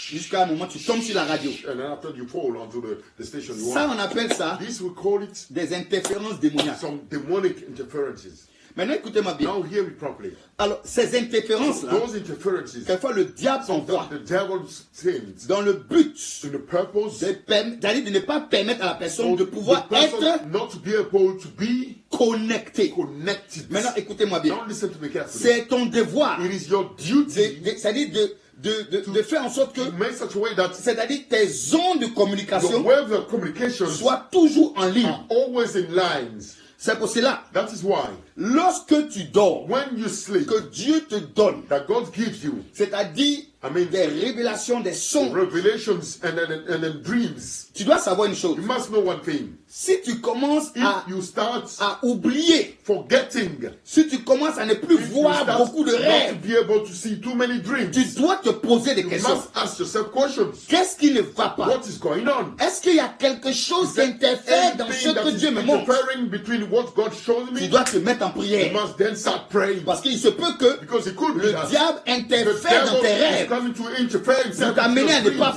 Jusqu'à un moment, tu tombes sur la radio. and then after you fall onto the station you Ça, want. on appelle ça This we call it des interférences démoniaques. some demonic interferences. Maintenant, écoutez-moi bien. Now hear me properly. Alors, ces interférences-là, Those interferences, quelquefois le diable envoie the devil sends dans le but in the purpose de ne pas permettre à la personne de of pouvoir the person être not to be able to be connectée. connected. Maintenant, écoutez-moi bien. Now listen to me carefully. C'est ton devoir, It is your duty c'est-à-dire de faire en sorte que, to make such a way that c'est-à-dire tes ondes de your communication waves of communication soient toujours en ligne. are always in lines. C'est pour cela, That is why lorsque tu dors, when you sleep, que Dieu te donne, that God gives you c'est-à-dire Amen. des révélations, des sons, revelations and then dreams, tu dois savoir une chose. you must know one thing. Si tu commences If you start à oublier, forgetting, si tu commences à ne plus if you voir start beaucoup de not to rêves, be able to see too many dreams, tu dois te poser des you questions. must ask yourself questions. Qu'est-ce qui ne va pas? What is going on? Est-ce qu'il y a quelque chose qui interfère dans ce Anything that que is Dieu me montre? interfering between what God shows Tu me, dois te mettre en you prière. must then start praying. Parce qu'il se peut que Because it could be le that diable the interfère dans devil tes is rêves coming to interfere pour himself into t'amener your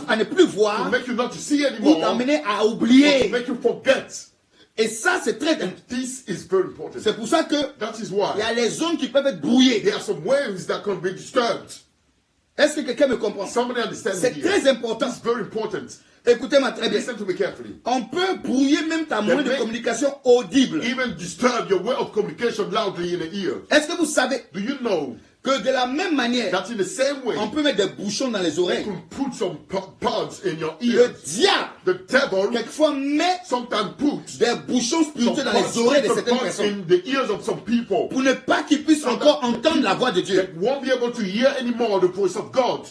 à ne plus dreams, voir to make you not to see ou anymore, t'amener à or to oublier. make you forget. Et ça, c'est très important. This is very important. C'est pour ça que That is il y a why les ondes qui peuvent être brouillées. there are some waves that can be disturbed. Est-ce que quelqu'un me comprend? Somebody understands C'est me très here. important. It's very important. Écoutez-moi très bien. Listen to me carefully. On peut brouiller même ta moyen de may- communication audible. Even disturb your way of communication loudly in the ear. Est-ce que vous savez, Do you know Que de la même manière, That in the same way, on peut mettre des bouchons dans les you oreilles. can put some pods in your Le ears. diable, The devil quelquefois, met sometimes puts des bouchons some spirituels dans les oreilles de certaines pods personnes. in the ears of some people. Pour ne pas qu'ils puissent encore entendre la voix de Dieu. That won't be able to hear anymore the voice of God.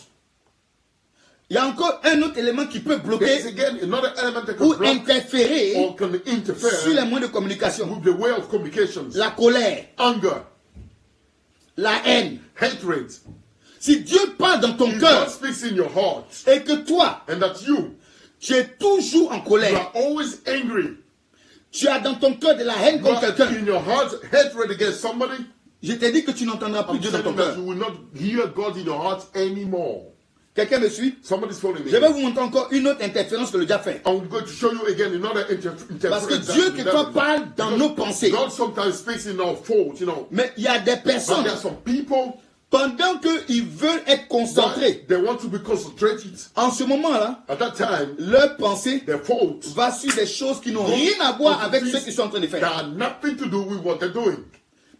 Il y a encore un autre élément qui peut There is bloquer again another element that can ou block interférer or can sur les interfere moyens de communication. with the way of communications. La colère, Anger, la haine. hatred. Si Dieu parle dans ton If cœur God speaks in your heart et que toi, and that you tu es toujours en are colère, always angry, tu as dans ton cœur de la haine you contre are quelqu'un, in your heart hatred against somebody, je t'ai dit que tu n'entendras plus I'm Dieu dans ton telling you that cœur. you will not hear God in your heart anymore. Quelqu'un me suit? Somebody's following me. Je vais vous montrer encore une autre interférence que le diable fait. I'm going to show you again another Parce que interference. Dieu, quelquefois, parle dans nos pensées. God sometimes speaks in our fault, you know. Mais il y a des But personnes, there are some people pendant qu'ils veulent être concentrés, they want to be concentrated. en ce moment-là, At that time, leur pensée their fault va sur des choses qui n'ont rien à voir avec ce qu'ils sont en train de that faire. have nothing to do with what they're doing.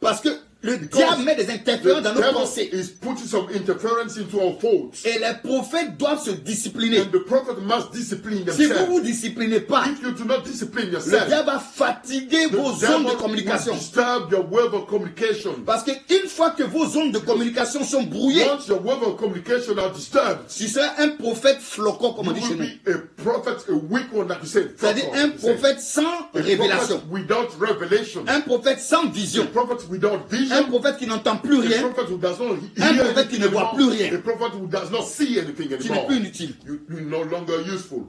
Parce que le diable met des interférences The dans nos devil pensées. is putting some interference into our faults. Et les prophètes doivent se discipliner. And the prophet must discipline Si vous ne themselves. vous disciplinez pas, If you do not discipline le yourself, diable va fatiguer the vos zones de devil communication. will disturb your web of communication. Parce qu'une fois que vos zones de communication sont brouillées, Once your web of communication are disturbed, tu seras un prophète flocon, comme on dit you chez will nous. be a prophet, a weak one, like you said. C'est-à-dire un prophète sans révélation. Without revelation. Un prophète sans A vision. prophet without Un vision. prophète qui n'entend plus A rien. prophet who does not Un hear prophète qui anything ne voit anymore. plus rien. A prophet who does not see anything Qui n'est anymore. plus inutile. You're no longer useful.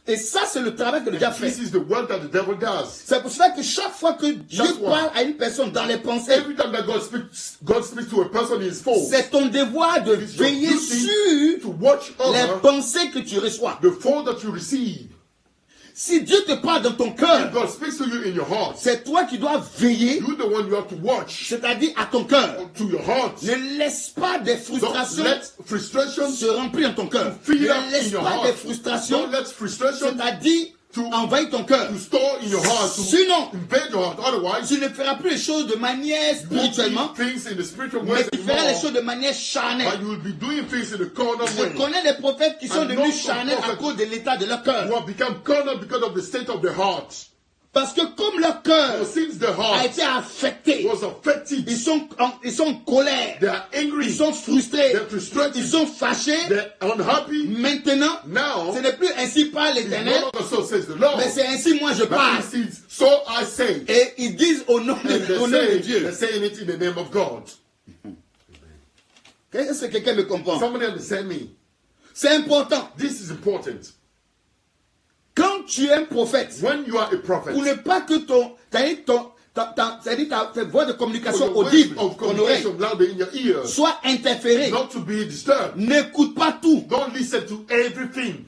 Et ça, c'est le travail que le diable fait. This is the work that the devil does. C'est pour cela que chaque fois que Dieu Chaque fois. parle à une personne dans les pensées, Every time that God speaks to a person in his fault, c'est ton devoir de it's your veiller duty sur to watch les over pensées que tu reçois. the fault that you receive. Si Dieu te parle dans ton If cœur, God speaks to you in your heart, c'est toi qui dois veiller, you're the one you have to watch c'est-à-dire à ton cœur. to your heart. Ne laisse pas des Don't frustrations let frustration se remplir dans ton cœur. fill up Ne in laisse your pas des heart. frustrations, Don't let frustration c'est-à-dire envahir ton cœur. to store in your heart, to Sinon, invade your heart. Otherwise, tu ne feras plus les choses de manière you won't spirituellement, do things in the spiritual mais ways tu feras les anymore, choses de manière but charnelle. you will be doing things in the carnal Je way. connais des prophètes qui sont And devenus not some charnels à prophets cause de l'état de leur cœur. Who have become carnal because of the state of their heart. Parce que comme leur cœur So since the a heart été affecté, was affected, ils sont en colère, they are angry, ils sont frustrés, they're frustrated, ils sont fâchés. they're unhappy. Maintenant, Now, ce n'est plus ainsi par it's l'Éternel, no longer so says the Lord, mais c'est ainsi moi je but parle. it is so I say. Et ils disent au nom And de Dieu. they're saying it in the name of God. Est-ce que quelqu'un me comprend? Somebody understand me? C'est important. This is important. Quand tu es un prophète, When you are a prophet, pour ne pas que ta voix de for communication your ways audible, of ton oreille, communication loud in your ears, soit interférée, not to be disturbed. n'écoute pas tout. Don't listen to everything.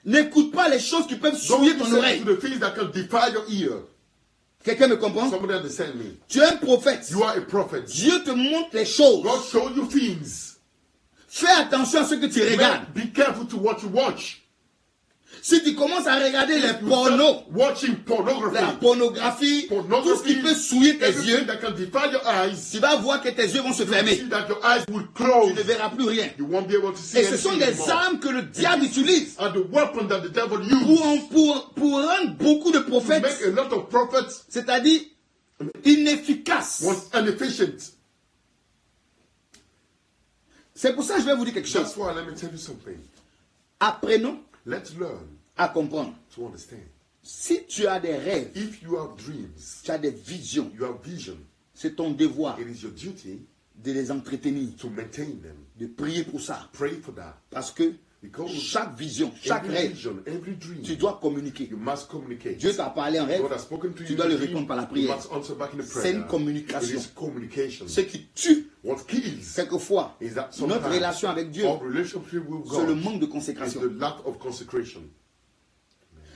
N'écoute pas les choses qui peuvent Don't souiller ton listen oreille. to the things that can defile your ear. Quelqu'un me comprend? Somebody understand me? Tu es un prophète. You are a prophet. Dieu te montre les choses. God show you things. Fais attention à ce que tu regardes. Be careful to what you watch. Si tu commences à regarder les You pornos, start watching pornography. la pornographie, tout ce qui peut souiller tes everything yeux, that can defile your eyes. tu vas voir que tes yeux vont se You fermer. see that your eyes will Tu close. ne verras plus rien. You won't be able to see Et ce sont anything des anymore. armes que le diable utilise And the weapon that the devil used pour rendre beaucoup de to prophètes, make a lot of prophets c'est-à-dire inefficaces. was inefficient. C'est pour ça que je vais vous dire quelque chose. That's why let me tell you something. Apprenons Let's learn à comprendre. to understand. Si tu as des rêves, If you have dreams, tu as des visions, you have vision, c'est ton devoir it is your duty de les entretenir, to maintain them. de prier pour ça. Pray for that. Parce que Because chaque vision, chaque every rêve, vision, every dream, tu dois communiquer. you must communicate. Dieu t'a parlé en rêve, God has spoken to tu you. dois in le a dream, répondre par la you prière. must answer back in a C'est prayer. une communication. It is communication. Ce qui tue What kills quelquefois is that notre sometimes relation avec Dieu, our relationship with c'est le God manque de is consécration. the lack of consecration.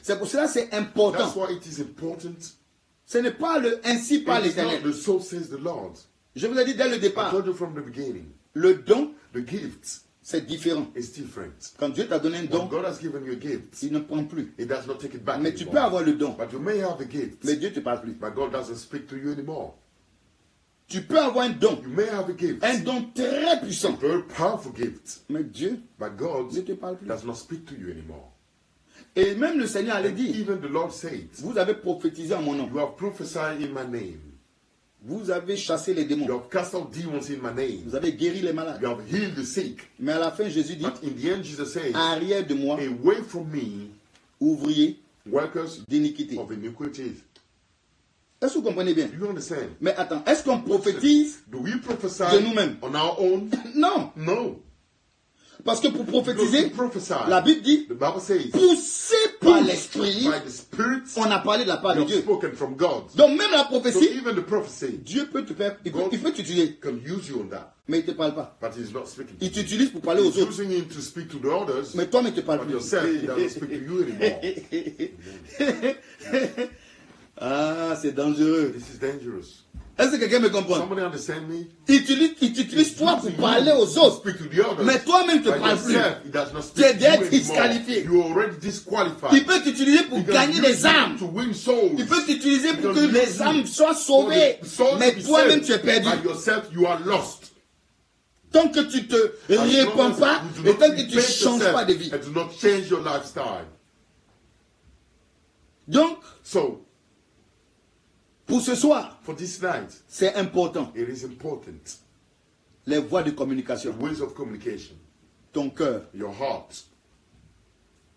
C'est pour cela que c'est That's important. why it is important. Ce n'est pas le ainsi par It is not l'Éternel. the so says the Lord. Je vous ai dit dès le I départ, told you from the beginning. le don, The gift c'est différent. is different. Quand Dieu t'a donné un When don, God has given you a gift, il ne prend plus. He does not take it back Mais tu anymore. peux avoir le don, But you may have a gift, mais Dieu ne te parle plus. but God doesn't speak to you anymore. Tu peux avoir un don. You may have a gift. Un don très A puissant. very powerful gift. Mais Dieu But God ne te parle plus. does not speak to you anymore. Et même le Seigneur allait dire, Even the Lord said, vous avez prophétisé en mon nom. you have prophesied in my name. Vous avez chassé les You démons. have cast out demons in my name. Vous avez guéri les malades. You have healed the sick. Mais à la fin, Jésus dit, But in the end, Jesus says, arrière de moi, away from me, ouvrier workers d'iniquité. of iniquities. Est-ce que vous comprenez bien? Do you understand? Mais attends, est-ce qu'on prophétise? Do we prophesy De nous-mêmes. on our own? Non. No. Parce que pour Because prophétiser, we prophesy. la Bible dit, The Bible says, poussé par l'Esprit, by the Spirit, on a parlé de la part you de have Dieu. spoken from God. Donc même la So prophétie, even the prophecy Dieu peut te faire, il peut t'utiliser, can use you on that. mais il ne te parle pas. But he's not speaking to Il you. t'utilise pour parler aux He's autres, using him to speak to the others, mais toi, il ne te parle but plus. yourself, he doesn't speak to you anymore. Ah, c'est dangereux. This is dangerous. Est-ce que quelqu'un me comprend? Somebody understand me? Il t'utilise toi pour parler aux autres, Speak to the others. mais toi-même, il ne te By parle plus. yourself, he does not Tu speak es to déjà you anymore. disqualifié. You are already disqualified. Il peut t'utiliser pour He can gagner use des you âmes. to win souls. Il peut t'utiliser pour He que can use les you âmes soient for sauvées. the souls Mais to be toi-même, saved. tu es perdu. By yourself, you are lost. Tant que tu te répands pas You do et not tant que tu ne repent changes yourself pas de vie. and do not change your lifestyle. Donc, So, pour ce soir, for this night, c'est important. it is important. Les voies de The communication. ways of communication, Ton cœur, your heart,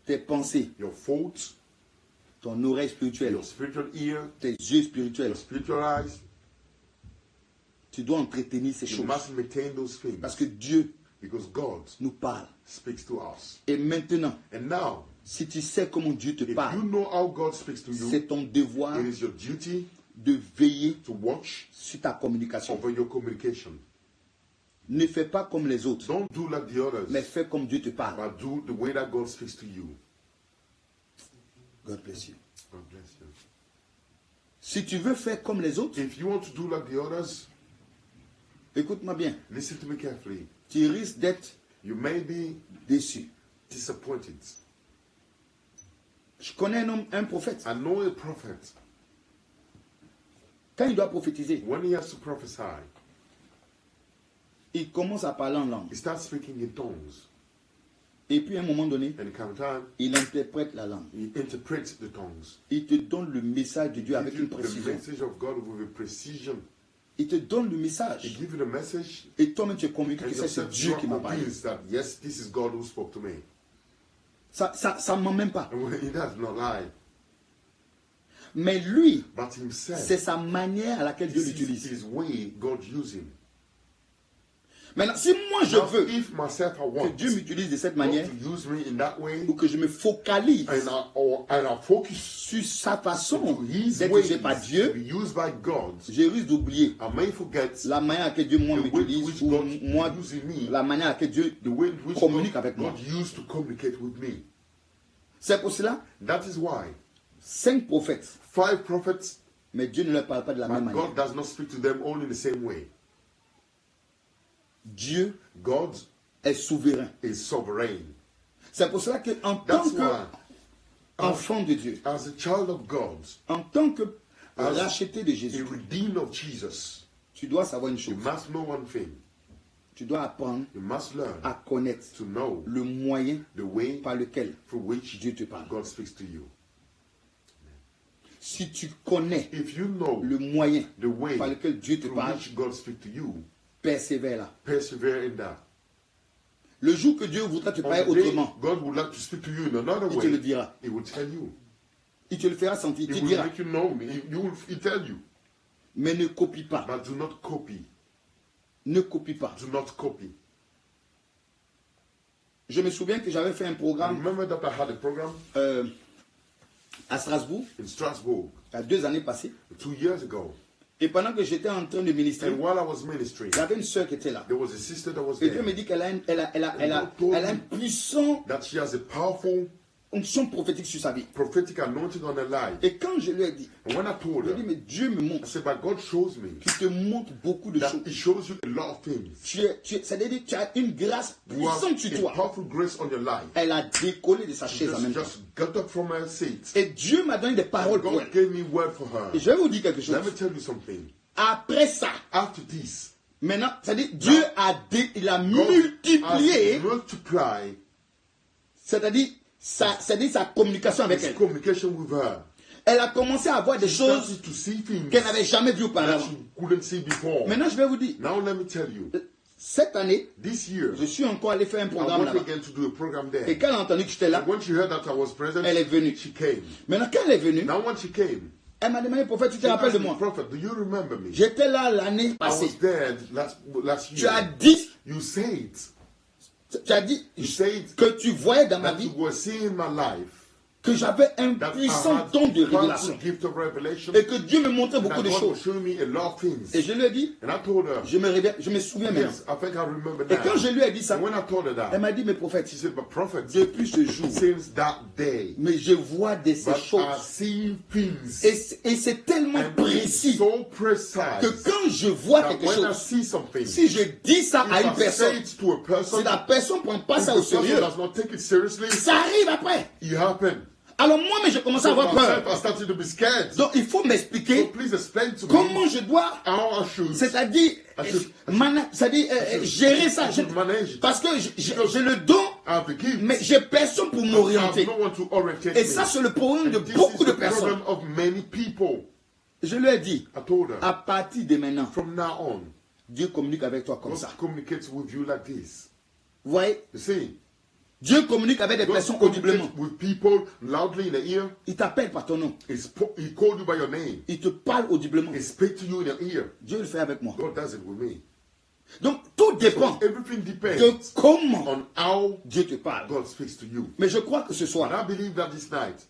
tes pensées, your thoughts, ton oreille spirituelle, your spiritual ear, tes yeux spirituels. your spiritual eyes. Tu dois entretenir ces You choses. must maintain those things. Parce que Dieu Because God nous parle. speaks to us. Et maintenant, And now, si tu sais comment Dieu te if parle, you know how God speaks to you, c'est ton devoir it is your duty de veiller to watch sur ta communication. over your communication. Ne fais pas comme les autres, Don't do like the others, mais fais comme Dieu te parle. but do the way that God speaks to you. God bless you. God bless you. Si tu veux faire comme les autres, If you want to do like the others, écoute-moi bien, listen to me carefully. tu risques d'être You may be déçu. disappointed. Je connais un homme, un prophète. I know a prophet, Quand il doit prophétiser, when he has to prophesy, il commence à parler en langue. he starts speaking in tongues. Et puis à un moment donné, And come time, il interprète la langue. he interprets the tongues. Il te donne le message de Dieu avec Give une you the précision. message of God with a precision. Il te donne le He message. gives you the message, Et toi-même, tu es convaincu and que c'est yourself Dieu you qui are m'a parlé. convinced that yes, this is God who spoke to me. Ça ne ment même pas. And he does not lie. Mais lui, But himself, c'est sa manière à laquelle Dieu this is l'utilise. his way God using. Maintenant, si moi je Now, veux if myself I que want Dieu m'utilise de cette God manière, to use me in that way, ou que je me focalise and I focus sur sa to façon his d'être ways utilisé par to Dieu, be used by God, je risque d'oublier I may forget la manière à laquelle Dieu moi the way to m'utilise, which ou God moi, using me, la manière à laquelle Dieu the way in which communique avec moi. God used to communicate with me. C'est pour cela, That is why 5 prophètes, 5 prophets, mais Dieu ne leur parle pas de la même but manière. God does not speak to them all in the same way. Dieu God est souverain. is sovereign. C'est pour cela qu'en tant That's why, qu'enfant de Dieu, as a child of God, en tant que As racheté de a Jésus, redeemed of Jesus, tu dois savoir une you chose. must know one thing. Tu dois apprendre You must learn à connaître to know le moyen the way par lequel through which Dieu te parle. God speaks to you. Si tu connais If you know le moyen the way par lequel Dieu te through parle, which God speaks to you, persévère là. persevere in that. Le jour que Dieu voudra te On parler the day autrement, God would like to speak to you in another il te le way, dira. He will tell you. Il te le fera sentir. Il He te will dira. make you know me. He'll tell you. Mais ne copie pas. But do not copy. Ne copie pas. Do not copy. Je me souviens que j'avais fait un I programme remember that I had a program à Strasbourg, in Strasbourg il y a 2 années passées. 2 years ago. Et pendant que j'étais en train de ministrer, And while I was ministering, il y avait une sœur qui était là. there was a sister that was Et Dieu there. me dit qu'elle a, elle a un puissant That she has a powerful onction prophétique sur sa vie. prophetic anointing on her life. Et quand je lui ai dit, And when I told je lui ai her, dit, mais Dieu me I montre, said, but God shows me qu'il te montre beaucoup de that choses. He shows you a lot of things. C'est-à-dire que tu as une grâce You have puissante sur a toi. powerful grace on your life. Elle a décollé de sa chaise en même temps. Just got up from her seat. Et Dieu m'a donné des paroles pour God elle. gave me word for her. Et je vais vous dire quelque chose. Let me tell you something. Après ça, after this, maintenant, c'est-à-dire Dieu il a multiplié, multiply c'est-à-dire sa communication avec his elle. communication with her. Elle a commencé à voir des choses Started to see things qu'elle n'avait jamais vues that auparavant. she couldn't see before. Maintenant, je vais vous dire, Now let me tell you, cette année, this year, je suis encore allé faire un I programme went là-bas. again to do a program there. Et quand elle a entendu que j'étais là, And when she heard that I was present, elle est venue. she came. Maintenant, quand elle est venue, Now when she came, elle m'a demandé, prophète, tu te she rappelles asked de me, moi? Prophet, do you remember me? J'étais là l'année I passée. was there last Tu as year. dit, You said you said que tu voyais dans ma that you vie were seeing my life, que j'avais un that I puissant had don de powerful révélation gift of revelation, et que Dieu me montrait that beaucoup de God was choses. showing me a lot of things. Et je lui ai dit, And I told her, je me souviens maintenant. yes, I think I remember Et now. quand je lui ai dit ça, And when I told her elle that, m'a dit, mais prophète, she said, but prophet, depuis ce jour, since that day, mais je vois ces but I choses. see things Et c'est tellement and précis so precise que quand je vois that quelque when I chose, see something, si je dis ça à if une I say personne, it to a person, si la personne ne prend pas if ça the au person sérieux, does not take it seriously, ça arrive après. it happened. Alors moi, j'ai commencé à So avoir myself, peur. I started to be scared. Donc il faut So m'expliquer please explain to me comment je dois, how I should, c'est-à-dire, gérer ça. I should manage it. Parce que j'ai le don, I have the gift. mais j'ai personne pour I have m'orienter. no one to orientate Et me. ça, c'est le problème de This beaucoup is de the personnes. problem of many people. Je lui ai dit, I told her, à partir de maintenant, from now on, Dieu communique avec toi comme God ça. communicates with you like this. Vous voyez, You see, Dieu communique avec des God personnes audiblement. communicates with people loudly in the ear. Il t'appelle par ton nom. He called you by your name. Il te parle audiblement. He speaks to you in your ear. Dieu le fait avec moi. God does it with me. Donc tout dépend Everything de depends comment on how Dieu te parle. God speaks to you. Mais je crois que ce And soir, I believe that this night,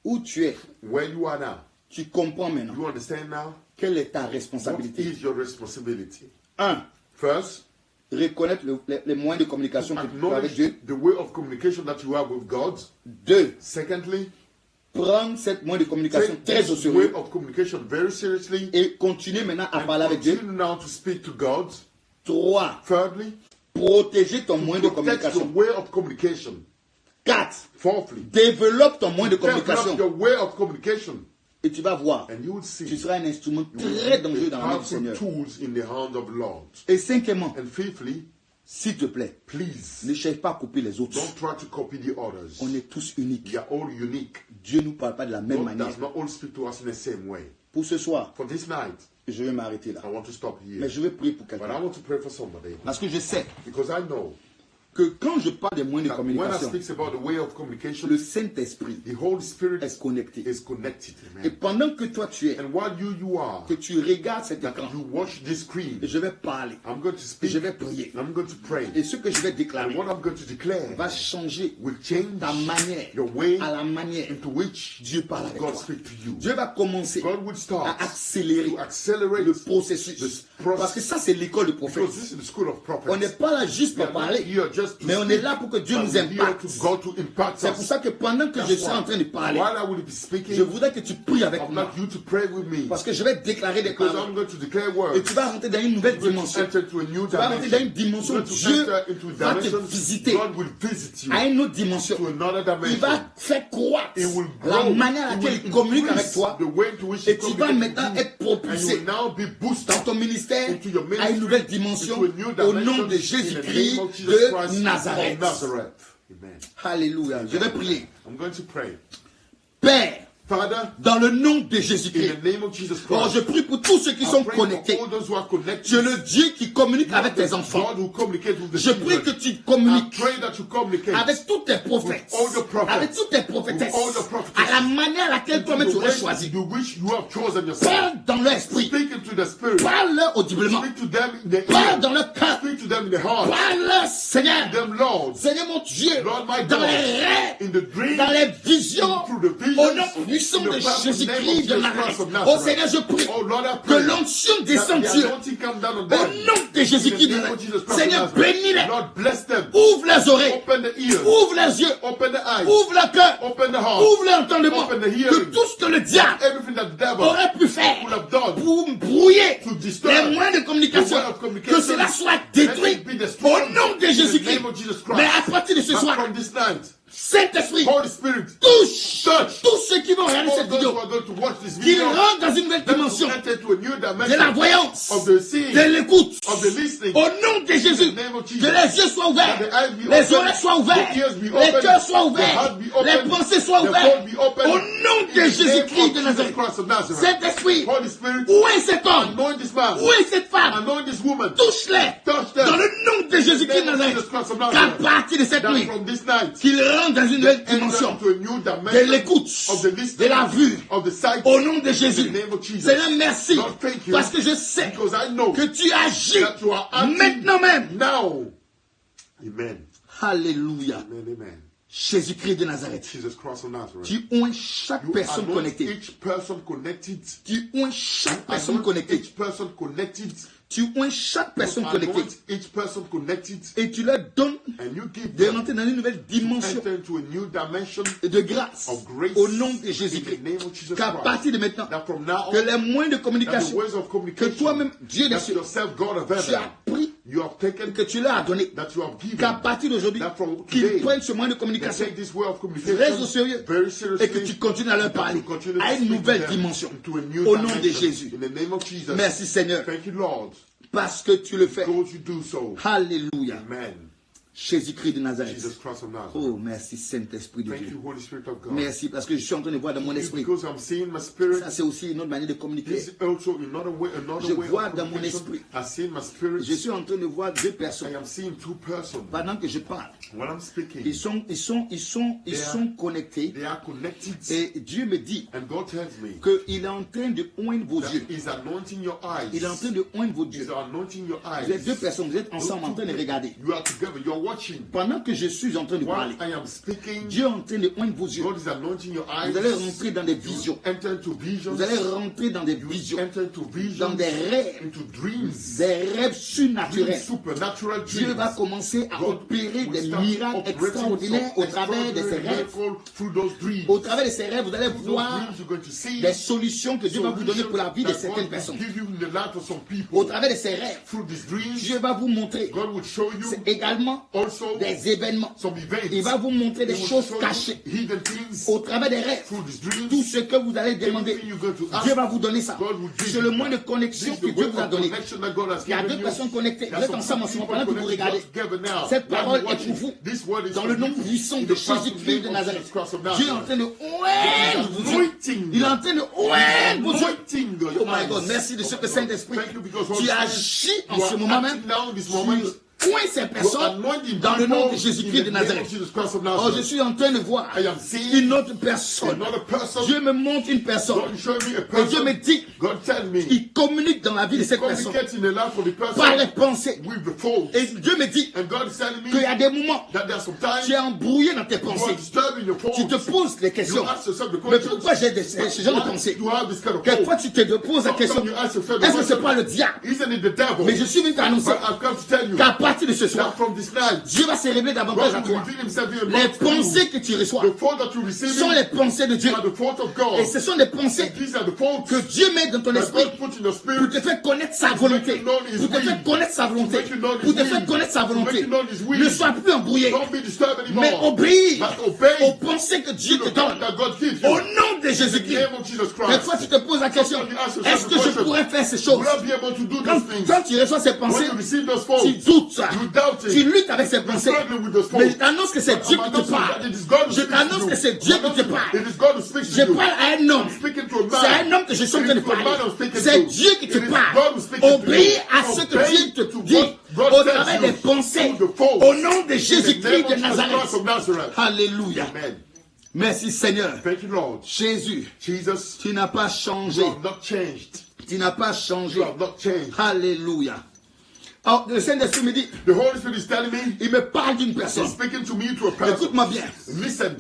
où tu es, where you are now, tu comprends maintenant you understand now quelle est ta what responsabilité. is your responsibility. 1. First, Reconnaître les moyens de communication que tu as avec acknowledge Dieu. the way of communication that you have with God. 2. Secondly, Prendre cette moyen de communication take très au this way sérieux of communication very seriously et continuer maintenant à and parler avec Dieu. continue now to speak to God. 3. Thirdly, Protéger ton moyen de protect your communication. way of communication. 4. Fourthly, Développe ton moyen de develop communication your way of communication, et tu vas voir, and you will tu see seras un instrument très dangereux dans la main du powerful Seigneur. tools in the hand of the Lord. Et 5e, And fifthly, s'il te plaît, please ne cherche pas à copier les autres. don't try to copy the others. On est tous uniques. We are all unique. Dieu ne nous parle pas de la même God manière. does not all speak to us in the same way. Pour ce soir, For this night, je vais m'arrêter là. I want to stop here. Mais je vais prier pour But I quelqu'un. want to pray for somebody. Parce que je sais Because I know que quand je parle des moyens de that when I communication, speak about the way of communication, le Saint-Esprit the Holy Spirit est connecté. is connected. Et Amen. pendant que toi tu es, And while you are, que tu regardes cet that écran, you watch this screen, et je vais parler, I'm going to et speak, je vais prier. I'm going to pray. Et ce que je vais And déclarer what I'm going to declare va changer will change ta manière your way à la manière into which Dieu parle avec God toi. speaks to you. Dieu va commencer God will start à accélérer to accelerate le processus. this process. Parce que ça, c'est l'école de prophète. Because this is the school of prophets. On n'est pas là juste We pour are not parler, here just to mais on speak, est là pour que Dieu but nous we're here impacte. to God to impact C'est pour us. ça que pendant que je That's serai en train de why, parler, while I will be speaking, je voudrais que tu pries avec I'd moi. like you to pray with me. Parce que je vais déclarer des Because paroles. I'm going to declare Et words. tu vas rentrer dans une nouvelle You're going to dimension. enter into a new Tu vas rentrer dans une dimension. dimension. You're going to Dieu enter into a va te dimension. visiter God will visit you à une autre dimension. to another Il dimension. va faire croître It will la grow. manière à It laquelle will il communique avec increase toi. the way into which Et he tu vas communicates maintenant with être you. And you propulsé will now be boosted dans ton ministère into your à une nouvelle ministry, dimension into a new au nom dimension de in the Jésus-Christ name of Jesus de Christ of Nazareth. Nazareth. Amen. Alléluia. Je vais prier. I'm going to pray. Père, Father, dans le nom de in Jésus-Christ, the name of Jesus oh, Christ, je prie pour tous ceux qui I sont pray for connectés. all those who are connected. Tu es le Dieu qui communique avec tes enfants. God who communicate with the Je prie que children. tu I communiques pray that you communicate avec tous tes prophètes, With all the prophets. avec toutes tes prophétesses, With all the prophetesses. à la manière à laquelle toi-même tu the aurais way choisi. to which you have chosen yourself. Parle dans leur esprit, Speak into the spirit. parle-leur audiblement, Speak to them in the parle ear. dans leur cœur, Speak to them in the heart. parle-leur, Seigneur, Them, Lord, Seigneur mon Dieu, Lord my dans God, les rêves, in the dream, dans les visions, through the visions, au nom puissant in de the powerful name of Jésus-Christ de Jesus Nazareth. Christ of Oh Nazareth. Seigneur, je prie Oh Lord, I que pray l'onction that descende the sur eux. anointing come down on Au them. nom de Jésus-Christ In de the name of Jesus Nazareth. Christ of Seigneur, Nazareth. bénis-les. Lord, bless them. Ouvre les oreilles, Open the ears. ouvre les yeux, Open the eyes. ouvre le cœur, Open the heart. ouvre l'entendement. Open the Que hearing. tout ce que le diable Everything that the devil aurait pu faire would have done pour brouiller to disturb les moyens de communication, the way of communication, que cela soit détruit let it be destroyed au nom de in the Jésus-Christ. name of Jesus Christ. Mais à partir de ce And soir, from this night, Saint-Esprit, Holy Spirit, touche touch tous ceux qui vont regarder all cette those vidéo, who are going to watch this qu'ils video, rentrent dans une nouvelle let us dimension enter to a new de la dimension voyance, of the seeing, de l'écoute. of the listening. Au nom de Jésus, In the name of Jesus. que les yeux soient ouverts, That the eyes be les open, oreilles soient ouvertes, the ears be les open, cœurs soient the ouverts, heart be open, les pensées soient the ouvertes. thought be open. Au nom In de the name Jésus-Christ of de Jesus Nazareth. Christ of Nazareth. Saint-Esprit, Holy Spirit, où est cet homme? anoint this man, Où est cette femme? anoint this woman, Touche-les touch them. dans le nom de Jésus-Christ de In the name Nazareth. of Jesus Christ of Qu'à Nazareth. partir de cette That nuit, from this night, qu'il rentre dans une nouvelle enter dimension into a new de dimension l'écoute, of the de listening, la vue, of the sight, au nom de in Jésus. the name of Jesus. Seigneur, merci, Lord, thank you, parce que je sais because I know que tu agis that you are acting maintenant même. now. Amen. Alléluia. Amen. Amen. Jésus-Christ de Nazareth. Jesus Christ of Nazareth. Tu oins chaque You personne anoint connectée. each person connected. Tu oins chaque personne Anoint connectée. each person connected. Tu oins chaque personne connectée. Anoint each person connected. Et tu leur donnes And you give de them rentrer dans une nouvelle dimension enter into a new dimension de grâce of grace au nom de in Jésus-Christ. the name of Jesus Qu'à Christ. partir de maintenant, That from now que on, les moyens de that the communication ways of que communication toi-même, Dieu des that cieux, yourself, God of tu heaven, as pris, you have taken, que tu leur as donné, that you have given, qu'à partir d'aujourd'hui, that from qu'ils today, prennent ce moyen de they communication take this way of très au communication sérieux very seriously, et que tu continues à leur that parler you continue to à une speak to nouvelle them dimension. into a new Au nom de dimension. Jésus. In the name of Jesus. Merci Seigneur, Thank you, Lord, parce que tu le fais. because you do so. Alléluia. Amen. Jésus-Christ de Nazareth. Jesus Christ of Nazareth. Oh, merci Saint-Esprit de Thank Dieu. you, Holy Spirit of God. Merci parce que je suis en train de voir dans mon esprit. Because I'm seeing my spirit. Ça, c'est aussi une autre manière de communiquer. This is also another way Je of vois dans mon communication. esprit. I see in my spirit. Je suis en train de voir deux I personnes. am seeing two persons. Pendant que je parle, When I'm speaking, ils sont connectés. they are connected. Et Dieu me dit And God tells me qu'il est en train de oindre vos that yeux. He's anointing your eyes. Il est en train de oindre vos He's yeux. anointing your eyes. Vous êtes deux personnes, vous êtes ensemble en train de regarder. You are together. You are watching. Pendant que je suis en train de While parler, I am speaking, Dieu est en train de oindre vos yeux. God is anointing your eyes. Vous allez rentrer dans des visions. Enter into visions. Vous allez rentrer dans des visions, Enter into visions. dans des rêves, Into dreams. des rêves surnaturels. Supernatural Dieu dreams. va commencer à God opérer will des start miracles operating extraordinaires some au travers de ces extraordinary rêves. miracle through those dreams. Au travers de ces rêves, vous allez Through those voir dreams, you're going to see des solutions que Dieu va vous donner pour la vie de that God certaines will personnes. give you in the life of some people. Au travers de ces rêves, Through these dreams, Dieu va vous montrer God will show you également also des événements. some events. Il va vous montrer des He will choses show you cachées. hidden things Au travers des rêves, through these dreams. tout ce que vous allez demander, Everything you're going to ask, Dieu va vous donner ça. God will give C'est you le that. moyen de This connexion is que the Dieu way vous a of donné. connection that God has Il y a given deux you. personnes connectées. Vous There's êtes some ensemble en ce people moment pendant que vous connected regardez. together now. Cette While parole you're est pour vous. watching, this word is Dans for le nom you. puissant In de the powerful Jésus-Christ de name of Nazareth. Jesus Christ of Dieu est en Nazareth. train de oindre vos yeux. Anointing. Il est en train de oindre vos yeux. Anointing your Oh my eyes. God, merci de ce que Saint-Esprit, Thank you because tu Holy agis Spirit, en you ce are moment même acting now in this moment. sur ces personnes Anointing dans le nom de people Jésus-Christ in de the name of Nazareth. Jesus Christ of Oh, Nazareth. je suis en train de voir I am seeing une autre personne. another person. Dieu me montre une personne. God show me a Et Dieu me person. dit God tell me. qu'il communique dans la vie de cette personne Communicate in the life of the par les person pensées. with the thoughts. Et Dieu me dit And God is telling qu'il y me a des moments that there's some tu es time embrouillé dans tes you are pensées. disturbing your Tu te thoughts. poses des You questions. ask yourself the Mais question. pourquoi j'ai ce genre de pensées? You have this kind of Quelquefois thought. tu te poses la question. Sometimes you ask yourself the Est-ce que c'est question, pas le diable? isn't it the devil? Mais je suis venu t'annoncer But I've come to tell you qu'à partir de ce that soir, from this night, Dieu va se révéler davantage à God will toi. reveal himself even Les more to you. pensées que tu reçois The thought that you receive sont les pensées de Dieu. are the thought of God. Et ce sont des pensées These are the thoughts que Dieu met dans ton that esprit God put in your pour spirit. te faire connaître sa volonté. Pour te faire connaître sa volonté. Pour te faire connaître sa volonté. Ne sois plus embrouillé, Don't be disturbed mais anymore. obéis But obey aux pensées que Dieu to te the thought donne. that God gives Au you. nom de In the Jésus-Christ. name of Jesus Des Christ. fois, tu te poses la question, Sometimes you ask yourself est-ce the que je question, pourrais faire ces choses? Will I be able to do Quand, those things? quand tu reçois ces When pensées, you receive those tu thoughts, doutes, you doubt tu it. luttes avec ces You're pensées. struggling with those Mais je thoughts. t'annonce que c'est Dieu qui te parle. Je t'annonce que c'est Dieu qui te parle. It is God who speaks Je to you. parle à un homme. I'm speaking to a man. C'est à un homme que je suis en train de It is a man I'm parler. speaking C'est to. Dieu qui te It is parle. God who speaks to Obéis you. à ce que Obey Dieu te to dit what God au tells travers you des pensées. through the thoughts. Au nom de In the Jésus-Christ name de of Jesus Christ Nazareth. of Nazareth. Alléluia. Amen. Merci Seigneur. Thank you, Lord. Jésus, Jesus, tu n'as pas you changé. have not changed. Tu n'as pas changé. You have not changed. Alléluia. Alors, le Saint-Esprit me dit, The Holy Spirit is telling me, il me parle d'une personne. He's speaking to me, to a person. Écoute-moi bien. Listen,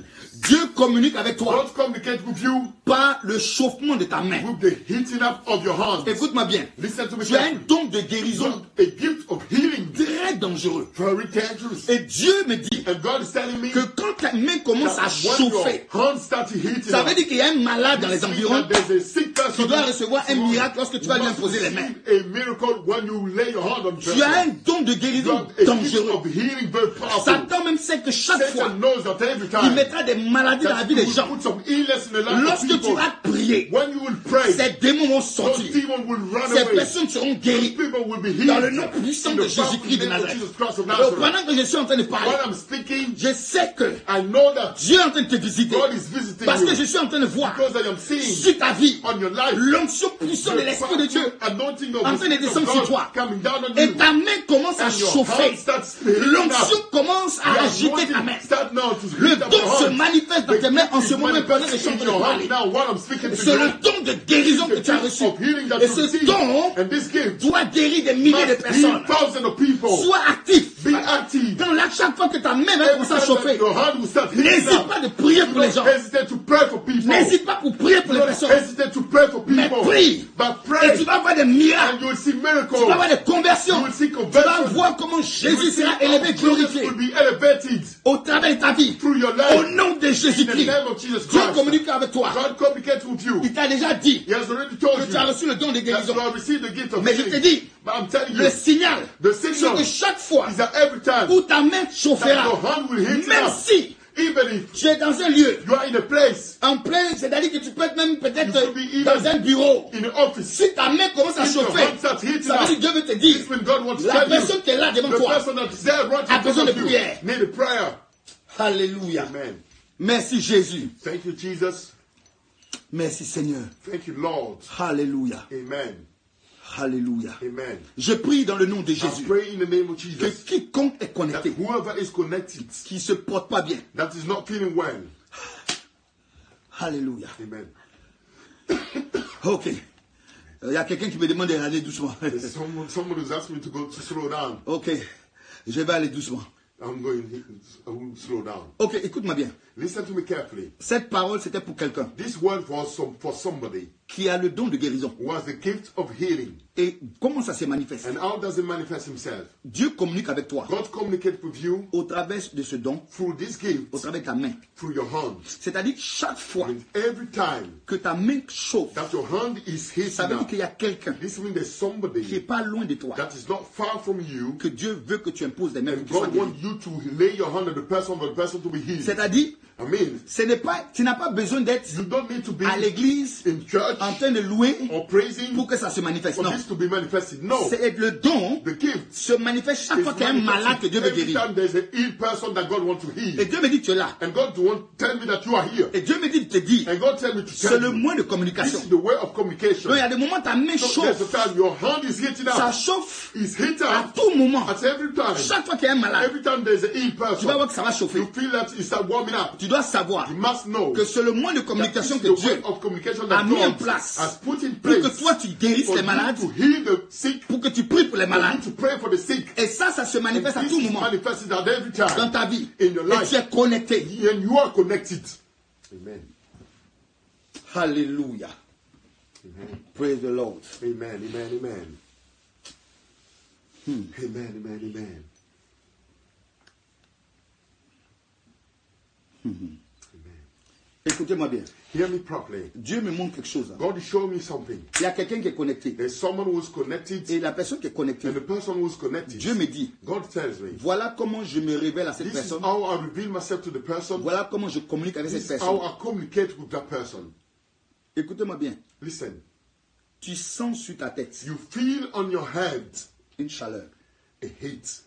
Dieu communique avec toi God communicate with you par le chauffement de ta main. with the heating up of your hands. Écoute-moi bien. Listen to me Tu as un carefully. don de You guérison have a gift of healing, très dangereux. very dangerous. Et Dieu me dit And God is telling me que quand ta main commence à that when your chauffer, hands start heating ça up, veut dire qu'il y a un malade dans les it means environs that there's a sick person Tu dois recevoir un miracle lorsque tu vas lui imposer les mains. A miracle when you lay your hand on the Tu as un person. don de You guérison have a gift dangereux. of healing very powerful. Satan même sait que chaque fois, Satan knows that every il time mettra des maladies dans la that vie you des will gens. put some illness in the life of Lorsque tu people. vas prier, When you will pray, ces démons vont those sortir. demons will run Ces away. personnes seront Those guéries people will be dans le healed nom puissant in de the powerful Jésus-Christ de name of Nazareth. Jesus Christ of Donc Nazareth. pendant que je suis en train de parler, When I'm speaking, je sais que I know that Dieu est en train de te visiter. God is visiting Parce que je you suis en train de voir because I am seeing sur ta vie on your life l'onction puissante de l'Esprit de Dieu. anointing of en the train de Spirit descendre of sur God toi. coming down on Et you. ta main commence à And your chauffer. hand starts heating L'onction up. commence à The agiter ta main. anointing start now to Le heat up don your se hand. manifeste dans tes mains en ce moment pendant que je suis en In train de your parler. hand now while I'm speaking to C'est you. le don de guérison que tu as reçu. Of healing that Et you ce receive. don And this gift doit guérir des milliers de must personnes. heal thousands of people. Sois actif. Be active. Dans chaque fois que ta main va Every commencer à time that chauffer, your hand will start heating n'hésite up. pas de prier pour les Don't gens. hesitate to pray for people. N'hésite pas pour prier pour les Don't personnes. hesitate to pray for Mais people. prie. But Et pray. tu vas voir des And miracles. you will see Tu vas miracles. voir des conversions. You will see Tu vas conversion. voir comment You Jésus will see sera how élevé, Jesus glorifié will be elevated au travers de ta vie. through your Au life. nom de In the Jésus-Christ. name of Jesus Dieu Christ. communique avec toi. God communicates with you. Il t'a déjà dit He has already told que you tu as reçu le don de that guérison. you have received the gift of Mais je te healing. dis, But I'm telling you, le signal, the c'est signal que chaque fois is that every time où ta main that chauffera, your hand will hit même up, si even if tu es dans un lieu, you are in a place, en plein, c'est-à-dire que tu peux être même peut-être You could be even dans un bureau. in the office, Si ta main commence à if your chauffer, hand starts hitting ça veut dire up, que Dieu veut te dire, it's when God wants to la tell you, personne qui est là devant the toi person that is there right a in front besoin de of you prière. need a prayer. Alléluia. Amen. Merci Jésus. Thank you, Jesus. Merci Seigneur. Thank you, Lord. Alléluia. Amen. Alléluia. Amen. Je prie dans le nom de I Jésus pray in the name of que Jesus quiconque est that connecté, whoever is connected, qui ne se porte pas bien, that is not feeling well, Alléluia. amen. Ok. Il y a quelqu'un qui me demande d'aller doucement. There's someone who's asked me to go to slow down. Ok. Je vais aller doucement. I will slow down. Ok, écoute-moi bien. Listen to me carefully. Cette parole, c'était pour quelqu'un This word was for somebody qui a le don de guérison. who has the gift of healing. Et comment ça se manifeste? And how does it manifest himself? Dieu communique avec toi God communicates with you au travers de ce don, through this gift, au travers de ta main. through your hand. C'est-à-dire chaque fois And every time que ta main chauffe, that your hand is ça hitting veut dire up, qu'il y a quelqu'un this means there's qui n'est somebody pas loin de toi, that is not far from you, que Dieu veut que tu imposes des mains pour and qu'il soit God guéri. wants you to lay your hand on the person for the person to be healed. C'est-à-dire, I mean, ce n'est pas, tu n'as pas besoin d'être you don't need to be à l'église in church en train de louer or praising pour que ça se manifeste. for Non. this to be manifested. No, C'est le don the gift se manifeste chaque is fois qu'il y a un malade que manifested Dieu veut every guérir. time there's a ill person that God wants to Et heal. Dieu me dit tu es là. And God won't tell me that you are here. Et Dieu me dit de te dire, And God tell me to c'est tell le you. moyen de This communication. is the way of communication. Donc il y a des moments ta main So there's a chauffe, time your hand is hitting ça up. chauffe It's hit à up tout moment. at every time. Chaque fois qu'il y a un malade, Every time there's an ill tu vas person, voir que ça va chauffer. you feel that it start warming up. Tu dois savoir You must know que c'est le moyen de that communication this que is the Dieu way of communication a that mis en God place has put in pour que place toi tu guérisses for les you malades, to heal the sick, pour que tu pries pour les for malades. you to pray for the sick. Et ça se And manifeste à this tout is moment manifested at every dans time ta vie. in your Et life. tu es connecté. And you are connected. Amen. Alléluia. Amen. Praise the Lord. Amen. Amen. Amen. Amen. Amen. Amen. Amen. Écoutez-moi bien. Hear me properly. Dieu me montre quelque chose. God is showing me something. Il y a quelqu'un qui est connecté. There's someone who is connected, Et la personne qui est connectée, and the person who is connected, Dieu me dit, God tells me, voilà comment je me révèle à cette this is personne. how I reveal myself to the person. Voilà comment je communique avec This cette is how personne. I communicate with that person. Écoutez-moi bien. Listen, Tu sens sur ta tête you feel on your head une chaleur. a heat.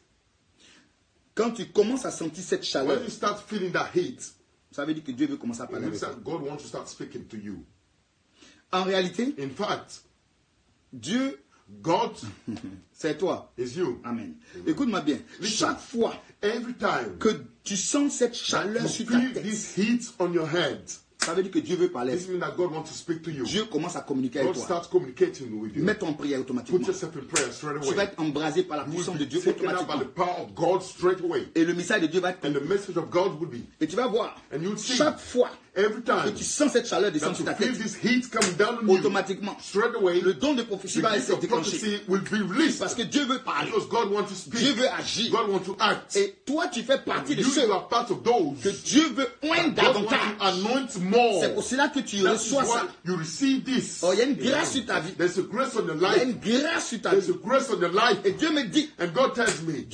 Quand tu commences à sentir cette chaleur, When you start feeling that heat, ça veut dire que Dieu veut commencer à it parler means avec toi. that God wants to start speaking to you. En réalité, In fact, Dieu, God c'est toi. is you. Amen. Écoute-moi bien. Chaque fois Every time que tu sens cette you chaleur sur ta feel tête, this heat on your head, ça veut dire que Dieu veut parler. this means that God wants to speak to you. Dieu commence à communiquer avec God toi. starts communicating with you. Mets-toi en prière automatiquement. Put yourself in prayer straight Tu vas away. être embrasé par la You will puissance be de Dieu taken up by automatiquement. the power of God straight away. Et le message de Dieu va être... And the message of God will be. Et tu vas voir, And you'll see. chaque fois every que time tu sens cette chaleur descendre that sur you ta feel tête, this heat coming down on you, automatiquement, straight away, le don de prophétie the va gift être of déclenché. prophecy will be released. Parce que Dieu veut parler. Because God wants to Dieu speak. veut agir. God wants to act. Et toi, tu fais partie de ceux You are part of those que Dieu veut oindre that God wants davantage. to anoint more. C'est pour cela que tu That is reçois ça. why you receive this. Oh, il y a une grâce sur ta vie. There's a grace on your Il y a life. une grâce sur ta There's vie. a grace on your life. Et Dieu me dit, And God tells me,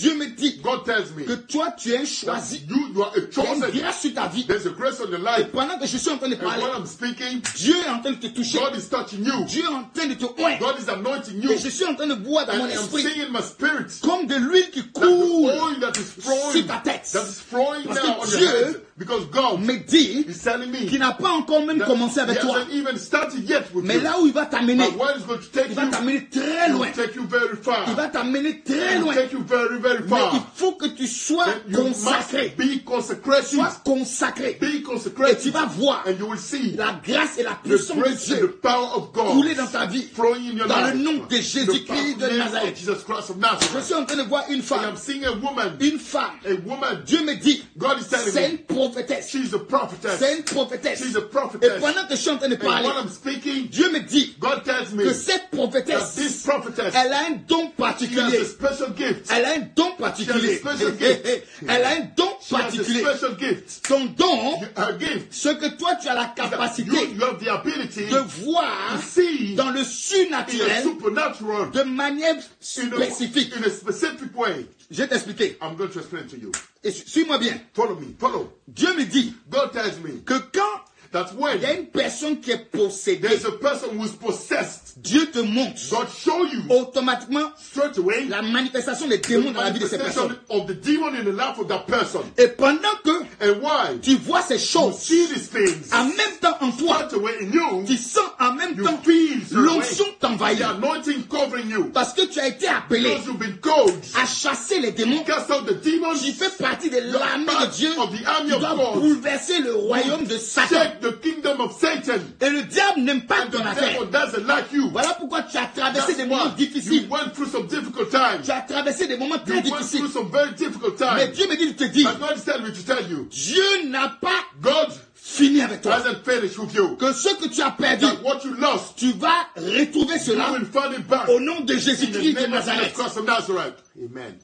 God tells me que toi, tu es un that choisi. you are a Il y a une chosen. grâce sur ta vie. There's a grace on your Et life. pendant que je suis en train de And parler, when I'm speaking, Dieu est en train de te toucher. God is touching you. Dieu est en train de te oindre. God is anointing you. Et je suis en train de voir dans And mon I'm esprit seeing in my spirit comme de l'huile qui that the coule oil that is flowing, sur ta tête. that is flowing Parce now que on Dieu your head. Because God me dit is telling me qu'il n'a pas encore même that commencé He avec toi. hasn't even started yet with Mais you. là où il va t'amener, But where He's going to take il va you, t'amener très He loin. will take you very far. Il va t'amener très He will loin. take you very, very Mais far. il faut que tu sois Then you consacré. must be consecrated. Sois consacré. Be Et tu consecrated. vas voir And you will see la grâce et la the puissance de grace and the Dieu power of God couler dans ta vie. flowing in your Dans life. le nom de The Jésus-Christ de powerful name Nazareth. of Jesus Christ of Je Nazareth. suis en train de voir une And femme. I'm seeing a woman. Une femme. A woman. Dieu me dit, God is telling c'est me une prophétesse. she's a prophetess. C'est une prophétesse. She's a Et prophetess. pendant que je suis en train de And parler, when I'm speaking, Dieu me dit God tells me que cette that prophétesse, this prophetess, elle a un don she has particulier. a special gift. Elle a un don particulier. She has a special gift. Elle a un don She has a particulier. special gift. Ton don, Her gift. ce que toi tu as la capacité You have the ability de voir to see dans le in a surnaturel supernatural, de manière in spécifique. a specific way. Je vais t'expliquer. I'm going to explain to you. Et suis-moi bien. Follow me. Follow. Dieu me dit God tells me que quand that il when y a une personne qui est possédée, there's a person who is possessed, Dieu te montre God show you automatiquement straight away la manifestation des the démons dans la vie de ces manifestation personnes. of the demon in the life of that person. Et pendant que And why? tu vois ces You choses, see these things en même temps en toi, straight away in you. tu sens en même You temps feel straight away l'onction the t'envahir. anointing covering you. Parce que tu as été appelé Because you've been called à chasser les démons. cast out the demons. Tu fais partie de You're l'armée de part Dieu. of the army Tu of dois God. bouleverser le royaume de Satan. Shake the kingdom of Satan. Et le diable n'aime pas And ton the affaire. devil doesn't like you. Voilà pourquoi tu as traversé That's des moments why you difficiles. went through some difficult times. Tu as traversé des moments You très went difficiles. through some very difficult Mais times. Dieu me dit de te dire, And God is telling me to tell you, Dieu n'a pas God fini avec toi. hasn't finished with you. Que ce que tu as perdu, That what you lost, tu vas retrouver you cela will find it back. au nom de In the Jésus-Christ de name of Jesus Nazareth. Christ of Nazareth. Amen.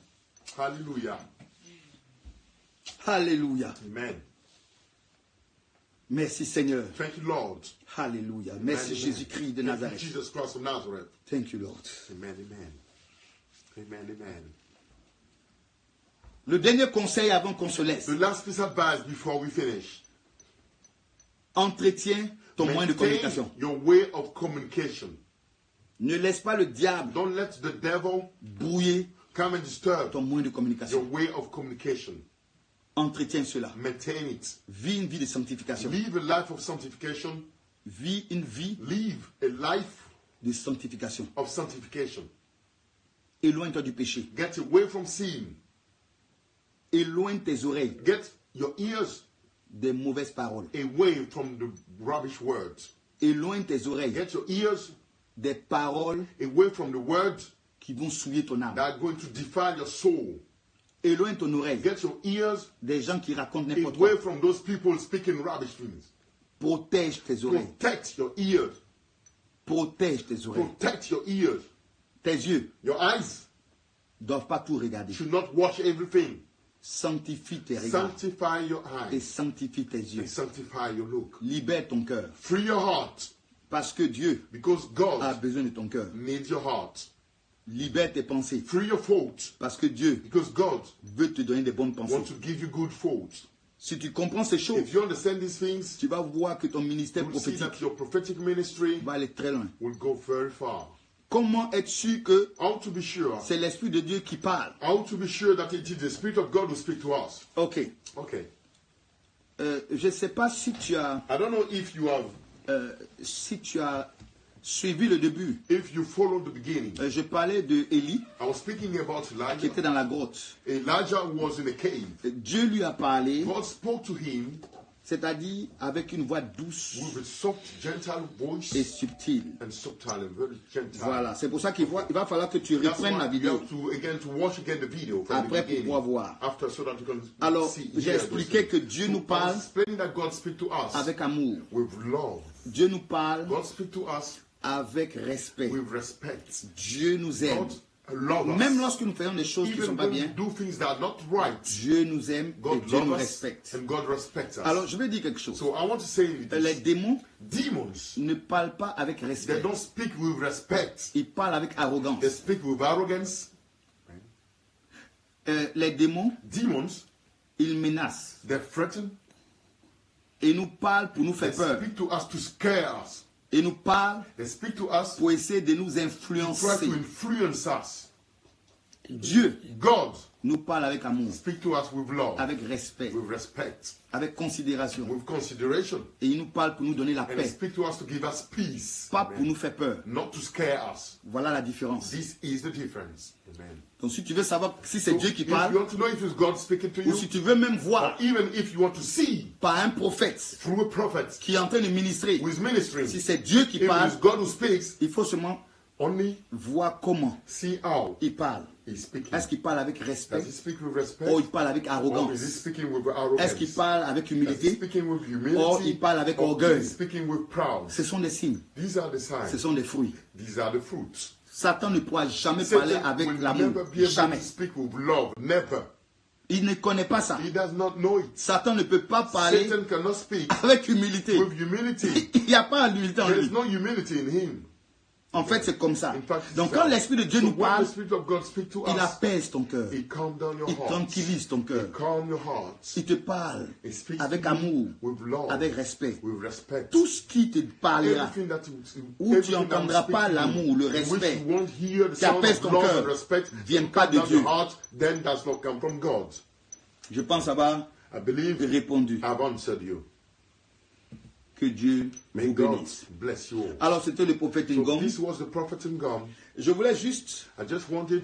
Hallelujah. Alléluia. Amen. Merci Seigneur. Thank you, Lord. Alléluia. Merci Amen. Jésus-Christ de Thank you, Nazareth. Jesus Christ of Nazareth. Thank you Lord. Amen, amen. Amen, amen. Le dernier conseil avant qu'on se laisse. The last piece of advice before we finish. Entretiens ton moyen de Maintain communication. your way of communication. Ne laisse pas le diable Don't let the devil brouiller come and disturb ton moyen de your communication. way of communication. Entretiens cela. Maintain it. Vis une vie de sanctification. Live a life of sanctification. Vis une vie Live a life de sanctification. of sanctification. Éloigne-toi du péché. Get away from sin. Éloigne tes oreilles Get your ears des mauvaises paroles. away from the rubbish words. Éloigne tes oreilles Get your ears des paroles away from the words qui vont souiller ton âme. that are going to defile your soul. Éloigne ton oreille Get your ears des gens qui racontent n'importe quoi. away from those people speaking rubbish things. Protège tes oreilles. Protect your ears. Protège tes oreilles. Protect your ears. Tes yeux Your eyes ne doivent pas tout regarder. should not watch everything. Sanctifie tes regards Sanctify your et eyes sanctifie tes yeux. and sanctify your look. Libère ton cœur Free your heart parce que Dieu because a God besoin de ton cœur. needs your heart. Libère tes pensées Free your thoughts parce que Dieu because God veut te donner des bonnes pensées. wants to give you good thoughts. Si tu comprends ces choses, If you understand these things, tu vas voir que ton ministère you'll see prophétique that your prophetic ministry va aller très loin. will go very far. Comment être sûr que How to be sure? c'est l'Esprit de Dieu qui parle? How to be sure that it is the Spirit of God who speaks to us? Ok. Okay. Je ne sais pas si tu as I don't know if you have suivi le début. if you follow the beginning. Je parlais de Élie I was speaking about qui Elijah. était dans la grotte. Elijah was in a cave. Dieu lui a parlé God spoke to him c'est-à-dire avec une voix douce with a soft, gentle voice et subtile. and subtle and very gentle. Voilà, c'est pour ça qu'il va falloir que tu That's reprennes why la you vidéo have to watch again the video from après the pour pouvoir beginning. voir. After, so that you can Alors, see. j'ai hear those expliqué things. que Dieu nous So I parle was explaining that God speaks to us avec amour. with love. Dieu nous parle God speaks to us avec respect. with respect. Dieu nous aime. God loves us. Même lorsque nous faisons des choses qui ne sont Even pas when we bien, do things that are not right, Dieu nous aime et God Dieu nous loves us respecte. and God respects us. Alors, je vais dire quelque chose. So I want to say Les this. démons Demons, ne parlent pas avec they respect. don't speak with respect. Ils parlent avec arrogance. They speak with arrogance. Les démons, Demons, ils menacent. they threaten. Et nous parlent pour nous They faire peur. speak to us to scare us. Et nous parlent They speak to us pour essayer de nous to try influencer. to influence us. Dieu God nous parle avec amour, speak to us with love, avec respect, with respect, avec considération. with consideration. Et il nous parle pour nous donner la And paix, speak to us to give us peace. pas pour nous faire peur. Not to scare us. Voilà la différence. This is the difference. Amen. Donc si tu veux savoir si c'est So Dieu qui if you parle, want to know if it's God speaking to ou you, si tu veux même or voir even if you want to see par un prophète through a prophet qui est en train de ministrer, who is ministering, si c'est Dieu qui if it parle, is God who speaks, il faut seulement only voir comment see how il parle. he's speaking. Est-ce qu'il parle avec respect Does he speak with respect? ou il parle avec Or is he arrogance? speaking with arrogance? Est-ce qu'il parle avec Is he humilité speaking with humility? or il parle avec Or orgueil? is he speaking with proud? Ce sont des signes, These are the ce signs. sont des fruits. These are the fruits. Satan ne pourra jamais parler Satan avec will l'amour. never be able Jamais. to speak with love. Never. Il ne connaît pas ça. He does not know it. Satan ne peut pas parler Satan cannot speak avec humilité. with humility. Il n'y a pas d'humilité en There is lui. no humility in him. En fait, c'est comme ça. In fact, it's Donc that. quand l'Esprit de Dieu So nous when parle, the Spirit of God speaks to il us, apaise ton cœur. He calm down your Il heart. tranquillise ton cœur. He calm your heart. Il te parle He speaks avec to you amour, with love, avec respect. with respect. Tout ce qui te parlera, Everything that où tu everything that n'entendras will pas speak to you, l'amour, le in which respect, you won't hear the qui sound apaise of ton love cœur, and respect, viennent to pas calm de down Dieu. your heart, then does not come from God. je pense avoir I believe répondu. I've answered you. Que Dieu May vous God bénisse. bless you all. Alors c'était le prophète So Ngom. this was the prophet Ngom. Je voulais juste I just wanted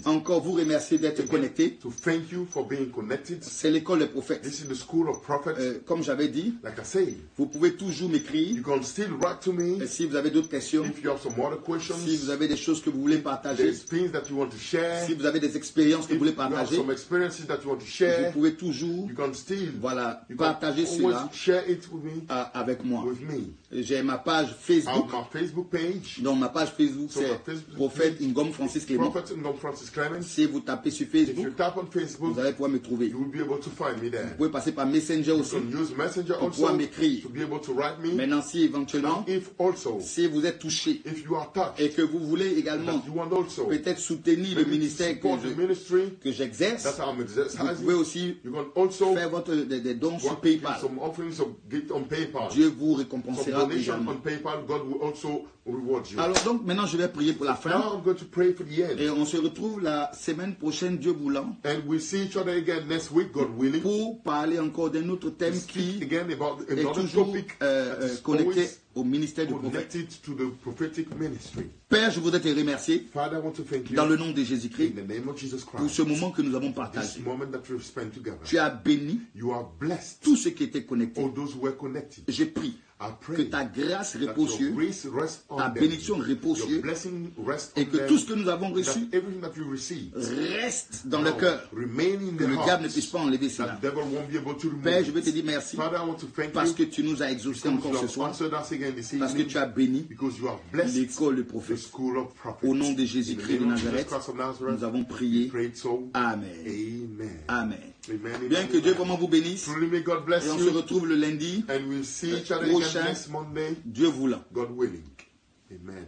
encore vous remercier d'être connectés. to thank you for being connected. C'est l'école des prophètes. This is the school of prophets. Comme j'avais dit, Like I say, vous pouvez toujours m'écrire you can still write to me si vous avez d'autres questions, if you have some other questions. si vous avez des choses que vous voulez partager, There's things that you want to share. si vous avez des expériences que If vous voulez you have partager, some experiences that you want to vous share, pouvez toujours you can still voilà, you can partager always cela share it with me. avec moi. With me. J'ai ma page I Facebook. have my Facebook page. Donc ma page Facebook So c'est my Facebook Prophète page, Ngom Francis Clément. Prophet Ngom Francis Clement. Si vous tapez sur If you Facebook, tap on Facebook, vous allez pouvoir me trouver. you will be able to find me there. Vous pouvez passer par Messenger You aussi. can use Messenger Pour pouvoir also m'écrire. to be able to write me. Maintenant, si éventuellement, If also, si vous êtes touché if you are touched, et que vous voulez également that you want also peut-être soutenir le maybe to ministère support the ministry que j'exerce, that I'm vous exercising, pouvez aussi you can also faire des dons sur give PayPal. some offerings of gift on PayPal. Dieu vous Some récompensera donation également. on PayPal, God will also reward you. Alors donc maintenant je vais prier pour la fin Now I'm going to pray for the et end. on se retrouve la semaine prochaine, Dieu voulant, And we'll see each other again next week, God willing. pour parler encore d'un autre thème Speak qui again about est another toujours topic that is connecté always au ministère du prophète. connected to the prophetic ministry. Père, je voudrais te remercier Father, I want to thank you dans le nom de Jésus-Christ in the name of Jesus pour Christ. ce moment que nous avons This partagé. moment that we've spent together. Tu as béni You are blessed. tous ceux qui étaient connectés. All those who were connected. Je prie I que pray ta grâce that repose your sur eux, grace rest on ta them. bénédiction repose sur Your eux, blessing rest et on que them. tout ce que nous avons reçu That everything that you receive reste dans le cœur. remain in Que the le heart. diable ne puisse pas enlever That cela. the devil won't be able to remove Père, je veux it. te dire merci Father, I want to thank parce you que tu nous as exaucés because encore you ce have soir, answered us again this parce que evening, tu as béni because you have blessed l'école de the prophète. school of prophets. Au nom de In Jésus-Christ the de name of Jesus Nazareth, Christ of Nazareth, nous avons we prié. prayed so. Amen. Amen. Amen. Amen. Bien que Dieu vraiment vous bénisse. Truly may God bless Et on se you. retrouve le lundi, And we'll see each other prochain. again next Monday, Dieu voulant. God willing. Amen.